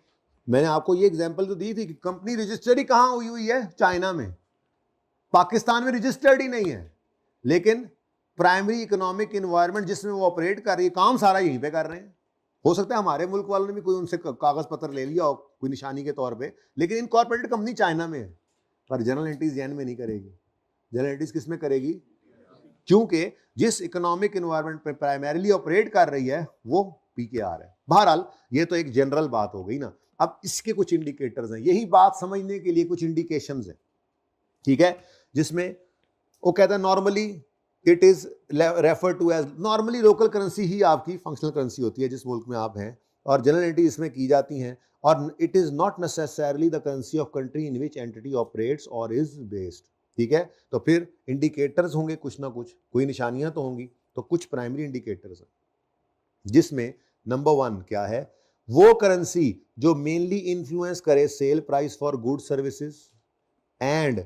मैंने आपको ये एग्जांपल तो दी थी कि कंपनी रजिस्टर्ड ही कहां हुई है? चाइना में, पाकिस्तान में रजिस्टर्ड ही नहीं है, लेकिन प्राइमरी इकोनॉमिक एनवायरनमेंट जिसमें वो ऑपरेट कर रही है, काम सारा यहीं पे कर रहे हैं। हो सकता है हमारे मुल्क वालों ने भी कोई उनसे कागज पत्र ले लिया हो कोई निशानी के तौर पे, लेकिन इनकॉर्पोरेटेड कंपनी चाइना में है, पर जनरल एंट्रीज जैन में नहीं करेगी। जनरल एंट्रीज किस में करेगी? क्योंकि जिस इकोनॉमिक एनवायरनमेंट पे प्राइमरीली ऑपरेट कर रही है वो पीकेआर है। बहरहाल ये तो एक जनरल बात हो गई ना। अब इसके कुछ इंडिकेटर्स हैं, यही बात समझने के लिए कुछ इंडिकेशंस हैं, ठीक है, जिसमें वो कहता है normally it is refer to as, normally local currency ही आपकी फंक्शनल करेंसी होती है जिस मुल्क में आप हैं, और जनरल एंट्री इसमें की जाती हैं, और it is not necessarily the currency of country in which entity operates और इज बेस्ड, ठीक है। तो फिर इंडिकेटर्स होंगे कुछ ना कुछ, कोई निशानियां तो होंगी, तो कुछ प्राइमरी इंडिकेटर्स हैं जिसमें नंबर 1 क्या है? वो करेंसी जो मेनली इन्फ्लुएंस करे sale price for good services and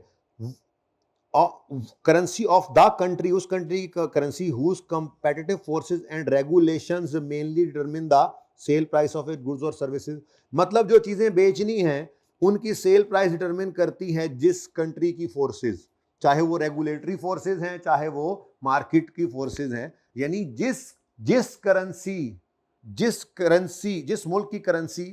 currency of the country, उस कंट्री का currency whose competitive forces and regulations mainly determine the sale price of it goods और सर्विसेज। मतलब जो चीजें बेचनी हैं उनकी सेल प्राइस डिटरमिन करती है जिस कंट्री की फोर्सेस, चाहे वो रेगुलेटरी फोर्सेस हैं चाहे वो मार्केट की फोर्सेस हैं, यानी जिस मुल्क की करेंसी,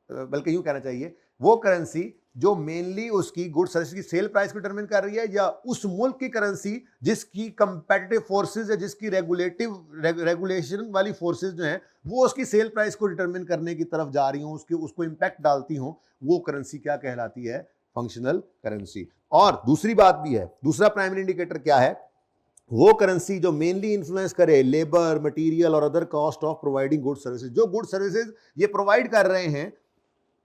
बल्कि यूं कहना चाहिए वो करेंसी जो मेनली उसकी गुड सर्विस की सेल प्राइस को डिटरमिन कर रही है, या उस मुल्क की करेंसी जिसकी कंपेटिटिव फोर्सेस या जिसकी रेगुलेशन वाली फोर्सेस जो हैं वो उसकी सेल प्राइस को डिटरमिन करने की तरफ जा रही हूं, उसको इंपैक्ट डालती हूं, वो करेंसी क्या कहलाती है? Functional currency. और दूसरी बात भी है, दूसरा प्राइमरी इंडिकेटर क्या है? वो करेंसी जो मेनली इन्फ्लुएंस करे लेबर, मटेरियल और other cost of providing good services, जो गुड सर्विसेज ये प्रोवाइड कर रहे हैं,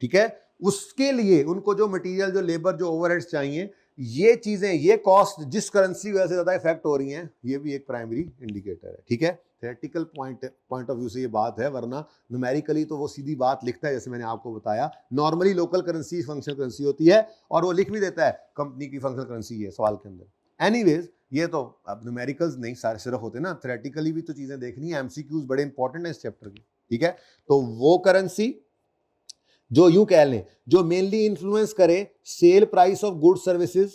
ठीक है, उसके लिए उनको जो मटेरियल, जो लेबर, जो ओवरहेड्स चाहिए, ये चीजें, ये कॉस्ट जिस करेंसी की वजह से ज्यादा इफेक्ट हो रही हैं, ये भी एक प्राइमरी इंडिकेटर है। ठीक है, थ्योरेटिकल पॉइंट ऑफ व्यू से ये बात है, वरना न्यूमेरिकली तो वो सीधी बात लिखता है, जैसे मैंने आपको बताया। Normally local currency functional currency होती है और वो लिख भी देता है कंपनी की फंक्शनल करेंसी है सवाल के अंदर। एनीवेज, ये तो अब न्यूमेरिकल्स नहीं सारे सिर्फ होते ना, थ्योरेटिकली भी तो चीजें देखनी है। एमसीक्यूज बड़े इंपॉर्टेंट है इस चैप्टर के। ठीक है, तो वो करेंसी जो यूं कह लें, जो मेनली इन्फ्लुएंस करे sale price of goods services,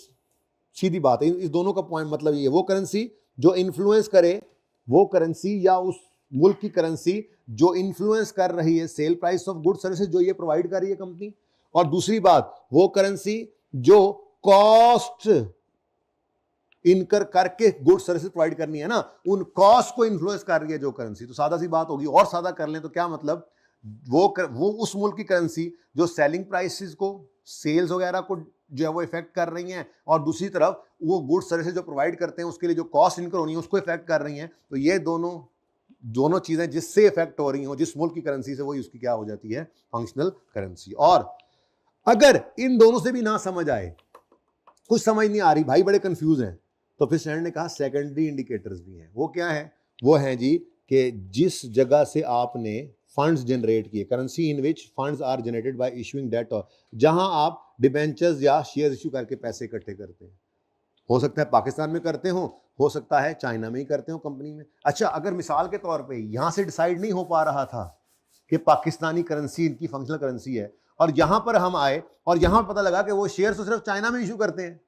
सीधी बात है, इस दोनों का पॉइंट मतलब ये, वो करेंसी जो इन्फ्लुएंस करे, वो करेंसी या उस मुल्क की करेंसी जो इन्फ्लुएंस कर रही है cell price of goods services जो ये प्रोवाइड कर रही है कंपनी। और दूसरी बात, वो करेंसी जो कॉस्ट इनकर करके गुड्स सर्विसेज प्रोवाइड करनी है ना, उन कॉस्ट को इन्फ्लुएंस कर रही है जो करेंसी। तो सादा सी बात होगी, और सादा कर लें तो क्या मतलब, वो उस मुल्क की करेंसी जो सेलिंग प्राइसेस को, सेल्स वगैरह को जो है वो इफेक्ट कर रही हैं, और दूसरी तरफ वो गुड्स सर्विसेज जो प्रोवाइड करते हैं उसके लिए जो कॉस्ट इनकर होनी है उसको इफेक्ट कर रही हैं। तो ये दोनों चीजें जिससे इफेक्ट हो रही हो जिस मुल्क की करेंसी से, वही उसकी क्या हो जाती है, फंक्शनल करेंसी। और अगर इन दोनों से भी ना समझ आए, कुछ समझ नहीं आ रही भाई, बड़े कंफ्यूज हैं, तो फिर स्टैंडर्ड ने कहा सेकेंडरी इंडिकेटर्स भी हैं। वो क्या है? वो है जी कि जिस जगह से आपने फंड्स जनरेट किए, currency in which funds are generated by issuing debt, और जहां आप डिबेंचर्स या शेयर इशू करके पैसे इकट्ठे करते हैं। हो सकता है पाकिस्तान में करते हो सकता है चाइना में ही करते हो, कंपनी में। अच्छा, अगर मिसाल के तौर पे यहां से डिसाइड नहीं हो पा रहा था कि पाकिस्तानी करेंसी इनकी फंक्शनल करेंसी है, और यहां पर हम आए और यहां पता लगा कि वो शेयर तो सिर्फ चाइना में इशू करते हैं,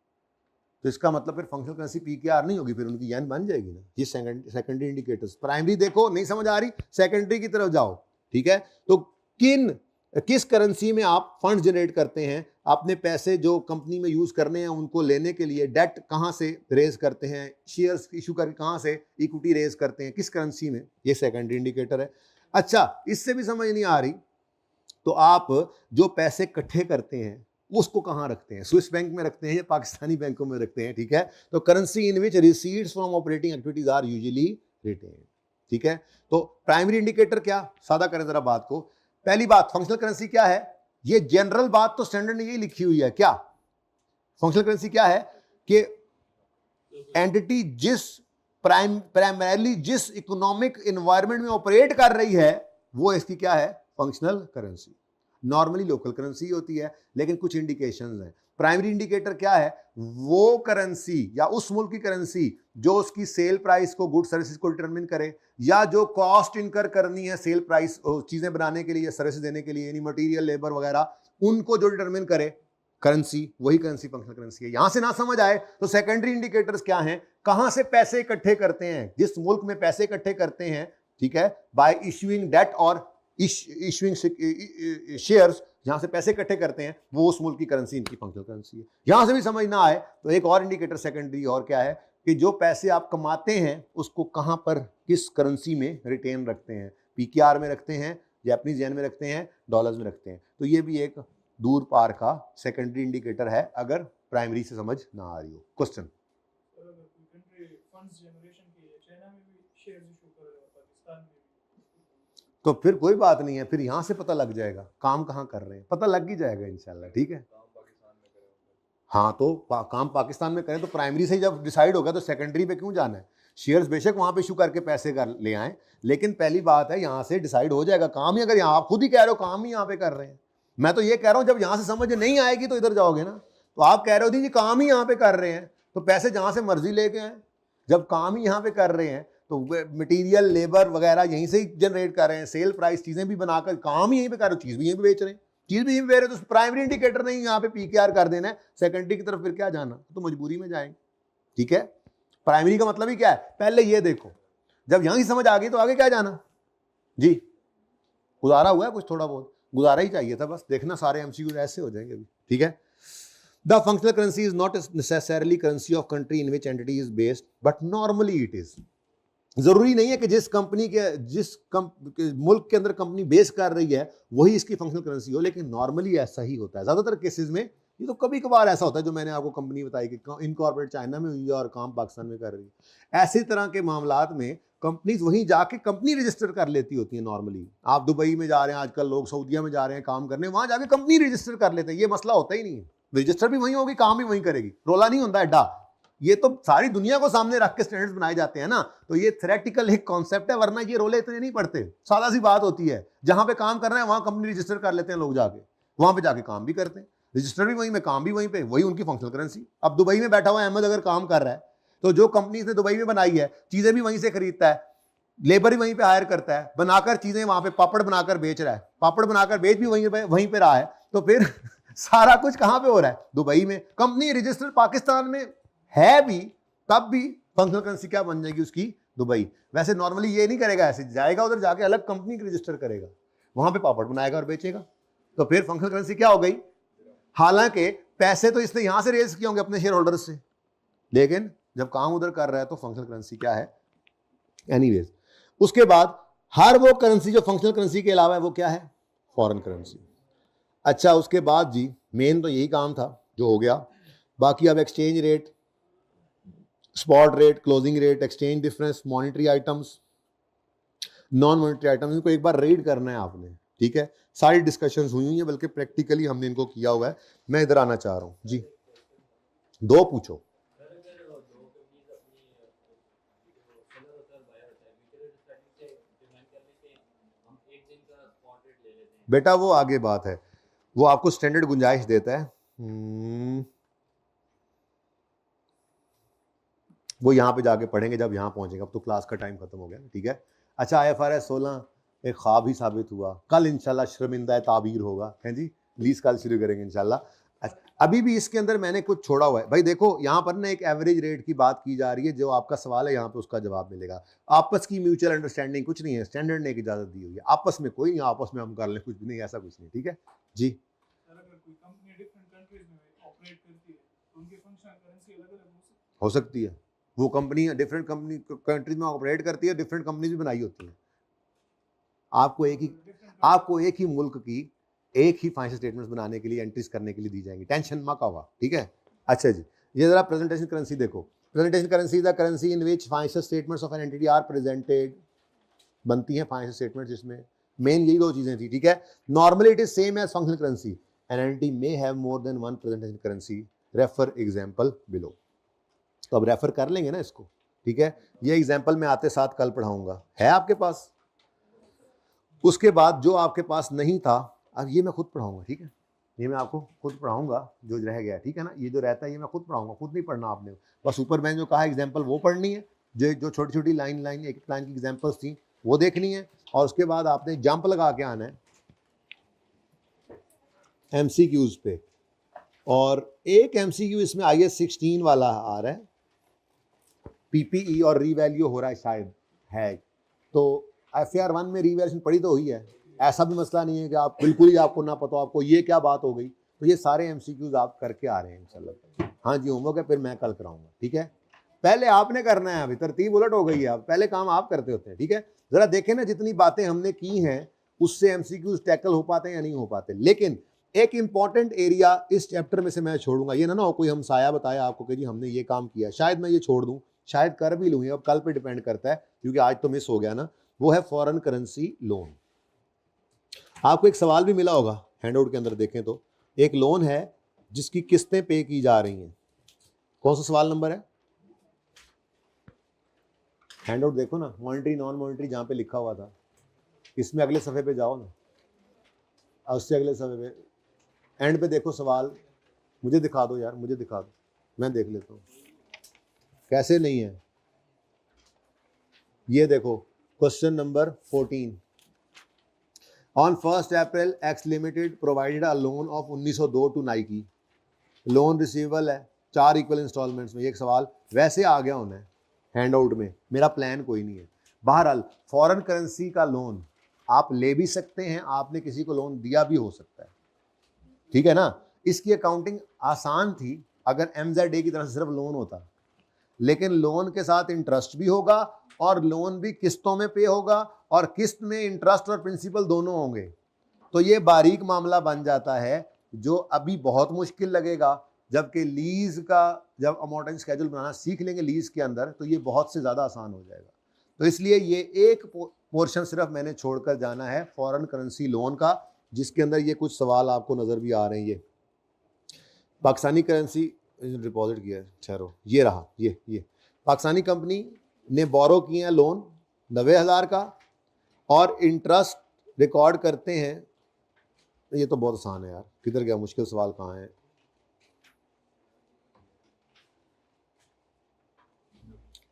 तो इसका मतलब फिर फंक्शनल करेंसी पीकेआर नहीं होगी, फिर उनकी येन बन जाएगी ना। ये सेकेंडरी इंडिकेटर्स। प्राइमरी देखो, नहीं समझ आ रही, सेकेंडरी की तरफ जाओ। ठीक है, तो किस करेंसी में आप फंड जनरेट करते हैं, अपने पैसे जो कंपनी में यूज करने हैं उनको लेने के लिए डेट कहां से रेज करते हैं, शेयर्स इशू करके कहां से इक्विटी रेज करते हैं, किस करेंसी में, ये सेकेंडरी इंडिकेटर है। अच्छा, इससे भी समझ नहीं आ रही, तो आप जो पैसे इकट्ठे करते हैं उसको कहां रखते हैं, स्विस बैंक में रखते हैं या पाकिस्तानी बैंकों में रखते हैं। ठीक है, तो currency in which receipts from operating activities are usually retained. ठीक है, तो प्राइमरी इंडिकेटर क्या, सादा करें जरा बात को। पहली बात, फंक्शनल करेंसी क्या है, ये जनरल बात तो स्टैंडर्ड ने यही लिखी हुई है। क्या फंक्शनल करेंसी क्या है कि एंटिटी जिस प्राइमरीली जिस इकोनॉमिक एनवायरनमेंट में ऑपरेट कर रही है, वो इसकी क्या है, functional currency. Normally local currency होती है, लेकिन कुछ इंडिकेशंस हैं। प्राइमरी इंडिकेटर क्या है, वो करेंसी या उस मुल्क की करेंसी जो उसकी सेल प्राइस को, गुड सर्विसेज को डिटरमिन करे, या जो कॉस्ट इनकर करनी है सेल प्राइस चीजें बनाने के लिए, सर्विस देने के लिए, यानी मटेरियल, लेबर वगैरह, उनको जो डिटरमिन करे करेंसी, वही करेंसी फंक्शनल करेंसी है। यहां से ना समझ आए तो सेकेंडरी इंडिकेटर्स क्या हैं, कहां से पैसे इकट्ठे करते हैं, जिस मुल्क में पैसे इकट्ठे करते हैं, ठीक है, बाय इशूइंग डेट और इशूइंग शेयर्स, जहां से पैसे इकट्ठे करते हैं, वो उस मुल्क की करेंसी इनकी फंक्शनल करेंसी है। यहां से भी समझ ना आए तो एक और इंडिकेटर सेकेंडरी और क्या है कि जो पैसे आप कमाते हैं उसको कहां पर, किस करेंसी में रिटेन रखते हैं, पीकेआर में रखते हैं, जापानीज येन में रखते हैं, डॉलर्स में रखते हैं। तो ये भी एक दूर पार का सेकेंडरी इंडिकेटर है, अगर प्राइमरी से समझ ना आ रही हो। क्वेश्चन, तो फिर कोई बात नहीं है, फिर यहां से पता लग जाएगा काम कहां कर रहे हैं, पता लग ही जाएगा इंशाल्लाह। ठीक है, हाँ, तो काम पाकिस्तान में करें तो प्राइमरी से जब डिसाइड होगा तो सेकेंडरी पे क्यों जाना है। शेयर्स बेशक वहां पे इशू करके पैसे कर ले आए, लेकिन पहली बात है यहां से डिसाइड हो जाएगा काम ही, अगर यहाँ आप खुद ही कह रहे हो काम ही यहाँ पे कर रहे हैं। मैं तो ये कह रहा हूँ जब यहाँ से समझ नहीं आएगी तो इधर जाओगे ना, तो आप कह रहे हो जी काम ही यहाँ पे कर रहे हैं, तो पैसे जहां से मर्जी लेके आए, जब काम ही यहाँ पे कर रहे हैं तो मटेरियल, लेबर वगैरह यहीं से ही जनरेट कर रहे हैं, सेल प्राइस चीजें भी बनाकर काम ही यहीं पे कर रहे हो, चीज भी यहीं पे बेच रहे हैं, चीज भी यहीं पे बेच रहे हैं, तो प्राइमरी इंडिकेटर नहीं यहाँ पे पीकेआर कर देना है, सेकेंडरी की तरफ फिर क्या जाना, तो मजबूरी में जाएंगे। ठीक है, प्राइमरी का मतलब ही क्या है, पहले ये देखो, जब यहां से समझ आ गई तो आगे क्या जाना जी। गुजारा हुआ है कुछ, थोड़ा बहुत गुजारा ही चाहिए था, बस देखना सारे एमसीक्यू ऐसे हो जाएंगे अभी। ठीक है, the functional currency is not necessarily currency of country in which entity is based, but normally it is. जरूरी नहीं है कि जिस कंपनी के मुल्क के अंदर कंपनी बेस कर रही है वही इसकी फंक्शनल करेंसी हो, लेकिन नॉर्मली ऐसा ही होता है, ज्यादातर केसेस में ये तो कभी कभार ऐसा होता है, जो मैंने आपको कंपनी बताई कि इनकॉर्पोरेट चाइना में हुई है और काम पाकिस्तान में कर रही है। ऐसे तरह के मामलात में कंपनीज वहीं जाके कंपनी रजिस्टर कर लेती होती हैं नॉर्मली। आप दुबई में जा रहे हैं आजकल, लोग सऊदीया में जा रहे हैं काम करने, वहां जाके कंपनी रजिस्टर कर लेते हैं, ये मसला होता ही नहीं है। रजिस्टर भी वहीं होगी, काम भी वहीं करेगी, रोला नहीं होता एड्डा। ये तो सारी दुनिया को सामने रख के स्टैंडर्ड्स बनाए जाते हैं ना, तो ये थ्योरेटिकल एक कॉन्सेप्ट है, वरना ये रोले इतने नहीं पड़ते। सादा सी बात होती है, जहां पे काम कर रहे हैं वहां कंपनी रजिस्टर कर लेते हैं लोग जाके, वहां पे जाके काम भी करते हैं, रजिस्टर भी वहीं में, काम भी वहीं पे, वही उनकी फंक्शनल करेंसी। अब दुबई में बैठा हुआ अहमद अगर काम कर रहा है, तो जो कंपनी इसने दुबई में बनाई है, चीजें भी वहीं से खरीदता है, लेबर भी वहीं पे हायर करता है, बनाकर चीजें वहां पे पापड़ बनाकर बेच रहा है, पापड़ बनाकर बेच भी वहीं पे रहा है, तो फिर सारा कुछ कहां पे हो रहा है? दुबई में। कंपनी रजिस्टर पाकिस्तान में है भी, तब भी फंक्शनल करेंसी क्या बन जाएगी उसकी? दुबई। वैसे नॉर्मली ये नहीं करेगा, ऐसे जाएगा उधर जाके अलग कंपनी की रजिस्टर करेगा, वहां पे पापड़ बनाएगा और बेचेगा, तो फिर फंक्शनल करेंसी क्या हो गई? हालांकि पैसे तो इसने यहां से रेज किए होंगे अपने शेयर होल्डर्स से, लेकिन जब काम उधर कर रहा है तो फंक्शनल करेंसी क्या है? एनीवेज। उसके बाद हर वो करेंसी जो फंक्शनल करेंसी के अलावा है वो क्या है? Foreign currency. अच्छा, उसके बाद जी मेन तो यही काम था जो हो गया। बाकी अब exchange rate, spot rate, closing rate, exchange difference, monetary items, non monetary items, इनको एक बार रीड करना है आपने, ठीक है। सारी डिस्कशंस हुई हैं, बल्कि प्रैक्टिकली हमने इनको किया हुआ है। मैं इधर आना चाह रहा हूँ जी, दो पूछो। बेटा वो आगे बात है, वो आपको स्टैंडर्ड गुंजाइश देता है। वो यहाँ पे जाके पढ़ेंगे जब यहाँ पहुंचेंगे, अब तो क्लास का टाइम खत्म हो गया, ठीक है। अच्छा, IFRS 16 एक ख्वाब ही साबित हुआ, कल इंशाल्लाह शर्मिंदा ताबीर होगा, है जी, प्लीज कल शुरू करेंगे इंशाल्लाह। अभी भी इसके अंदर मैंने कुछ छोड़ा हुआ है भाई। देखो यहाँ पर ना एक एवरेज रेट की बात की जा रही है, जो आपका सवाल है यहाँ पे उसका जवाब मिलेगा। आपस की म्यूचुअल अंडरस्टैंडिंग कुछ नहीं है, स्टैंडर्ड ने एक इजाजत दी हुई है, आपस में कोई नहीं, आपस में हम कर लें, कुछ भी नहीं, ऐसा कुछ नहीं, ठीक है जी। हो सकती है, वो कंपनी डिफरेंट कंट्रीज में ऑपरेट करती है, डिफरेंट कंपनीज भी बनाई होती है। आपको एक ही मुल्क की एक ही फाइनेंशियल स्टेटमेंट्स बनाने के लिए, एंट्रीज करने के लिए दी जाएंगी, टेंशन मत हुआ, ठीक है। अच्छा जी, ये जरा प्रेजेंटेशन करेंसी देखो। Presentation currency is the currency in which financial statements of an entity are presented. बनती हैं फाइनेंशियल स्टेटमेंट्स, जिसमें मेन यही दो चीजें थी, ठीक है। Normally it is same as functional currency, an entity may have more than one presentation currency, refer example below. तो अब रेफर कर लेंगे ना इसको, ठीक है। ये एग्जांपल मैं आते साथ कल पढ़ाऊंगा, है आपके पास। उसके बाद जो आपके पास नहीं था, अब ये मैं खुद पढ़ाऊंगा, ठीक है। ये मैं आपको खुद पढ़ाऊंगा जो रह गया, ठीक है ना। ये जो रहता है ये मैं खुद पढ़ाऊंगा, खुद नहीं पढ़ना आपने, बस ऊपर मैंने जो कहा एग्जांपल वो पढ़नी है, जो छोटी छोटी लाइन एक लाइन की एग्जांपल्स थी वो देखनी है, और उसके बाद आपने जंप लगा के आना है MCQs पे। और एक MCQ इसमें IS 16 वाला आ रहा है, PPE और रीवैल्यू हो रहा है शायद, है तो FAR 1 में रीवैल्यूएशन पड़ी तो हुई है, ऐसा भी मसला नहीं है कि आप बिल्कुल ही आपको ना पता, आपको ये क्या बात हो गई। तो ये सारे MCQs आप करके आ रहे हैं इंशाल्लाह। हाँ जी, होमवर्क है, फिर मैं कल कराऊंगा, ठीक है। पहले आपने करना है, अभी तरतीब उलट हो गई है, अब पहले काम आप करते होते हैं, ठीक है। जरा देखें ना, जितनी बातें हमने की हैं उससे MCQs टैकल हो पाते हैं या नहीं हो पाते। लेकिन एक इंपॉर्टेंट एरिया इस चैप्टर में से मैं छोड़ूंगा, ये ना हो कोई हमसाया बताया आपको कि जी हमने ये काम किया, शायद मैं ये छोड़ दूं, शायद कर भी लूँ, अब कल पे डिपेंड करता है, क्योंकि आज तो मिस हो गया ना। वो है फॉरेन करेंसी लोन। आपको एक सवाल भी मिला होगा हैंडआउट के अंदर, देखें तो एक लोन है जिसकी किस्तें पे की जा रही हैं। कौन सा सवाल नंबर है? हैंडआउट देखो ना, मॉनिटरी नॉन मॉनिटरी जहां पे लिखा हुआ था, इसमें अगले सफ़े पे जाओ ना, और उससे अगले सफ़े पे एंड पे देखो सवाल। मुझे दिखा दो यार, मुझे दिखा दो, मैं देख लेता हूँ। कैसे नहीं है? ये देखो question number 14। On 1 April X limited provided a loan of 1902 to Nike. Loan receivable है 4 इक्वल इंस्टॉलमेंट्स में। ये एक सवाल वैसे आ गया होना है हैंडआउट में, मेरा प्लान कोई नहीं है। बहरहाल फॉरेन करेंसी का लोन आप ले भी सकते हैं, आपने किसी को लोन दिया भी हो सकता है, ठीक है ना। इसकी अकाउंटिंग आसान थी अगर MZA की तरफ से सिर्फ लोन होता, लेकिन लोन के साथ इंटरेस्ट भी होगा और लोन भी किस्तों में पे होगा, और किस्त में इंटरेस्ट और प्रिंसिपल दोनों होंगे। तो ये बारीक मामला बन जाता है जो अभी बहुत मुश्किल लगेगा, जबकि लीज का जब अमॉर्टाइजिंग स्केड्यूल बनाना सीख लेंगे लीज के अंदर तो ये बहुत से ज़्यादा आसान हो जाएगा। तो इसलिए ये एक पोर्शन सिर्फ मैंने छोड़कर जाना है फॉरेन करेंसी लोन का, जिसके अंदर ये कुछ सवाल आपको नज़र भी आ रहे हैं। ये पाकिस्तानी करेंसी डिपॉजिट किया है, ठहरो, ये रहा, ये पाकिस्तानी कंपनी ने बोरो किए हैं लोन 90,000 का और इंटरेस्ट रिकॉर्ड करते हैं। ये तो बहुत आसान है यार, किधर गया, मुश्किल सवाल कहाँ है।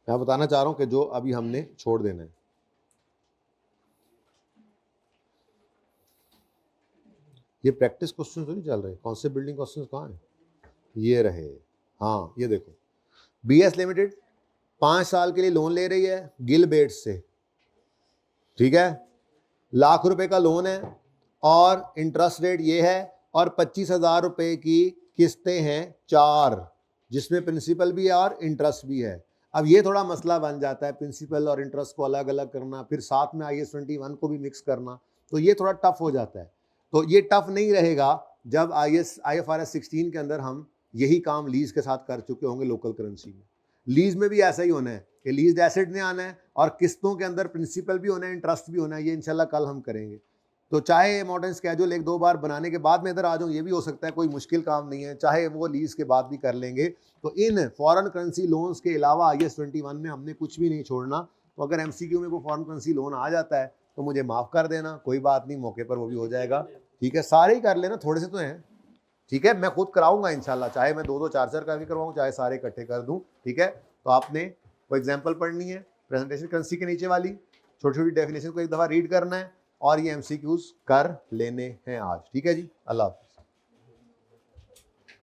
मैं बताना चाह रहा हूं कि जो अभी हमने छोड़ देना है, ये प्रैक्टिस क्वेश्चन तो नहीं चल रहे, कॉन्सेप्ट बिल्डिंग क्वेश्चन कहाँ है, ये रहे। हाँ ये देखो, BS लिमिटेड 5 साल के लिए लोन ले रही है गिल बेट्स से, ठीक है, लाख रुपए का लोन है और इंटरेस्ट रेट ये है और 25,000 रुपए की किस्तें हैं 4, जिसमें प्रिंसिपल भी है और इंटरेस्ट भी है। अब ये थोड़ा मसला बन जाता है, प्रिंसिपल और इंटरेस्ट को अलग अलग करना, फिर साथ में IAS 21 को भी मिक्स करना, तो ये थोड़ा टफ हो जाता है। तो ये टफ नहीं रहेगा जब IFRS 16 के अंदर हम यही काम लीज के साथ कर चुके होंगे लोकल करेंसी में। लीज में भी ऐसा ही होना है कि लीज एसेट ने आना है और किस्तों के अंदर प्रिंसिपल भी होना है, इंटरेस्ट भी होना है। ये इंशाल्लाह कल हम करेंगे। तो चाहे मॉडर्न स्केड्यूल 1-2 बार बनाने के बाद में इधर आ जाऊँ, ये भी हो सकता है, कोई मुश्किल काम नहीं है, चाहे वो लीज के बाद भी कर लेंगे। तो इन फॉरेन करेंसी लोन्स के अलावा IAS 21 में हमने कुछ भी नहीं छोड़ना। तो अगर MCQ में कोई फॉरेन करेंसी लोन आ जाता है तो मुझे माफ़ कर देना, कोई बात नहीं, मौके पर वो भी हो जाएगा, ठीक है। सारे ही कर लेना, थोड़े से तो हैं, ठीक है। मैं खुद कराऊंगा इंशाल्लाह, चाहे मैं 2-2 4-4 करके करवाऊँ, चाहे सारे इकट्ठे कर दूँ, ठीक है। तो आपने कोई एग्जाम्पल पढ़नी है, प्रेजेंटेशन करेंसी के नीचे वाली छोटी छोटी डेफिनेशन को एक दफ़ा रीड करना है और ये MCQs कर लेने हैं आज, ठीक है जी। अल्लाह हाफ़िज़।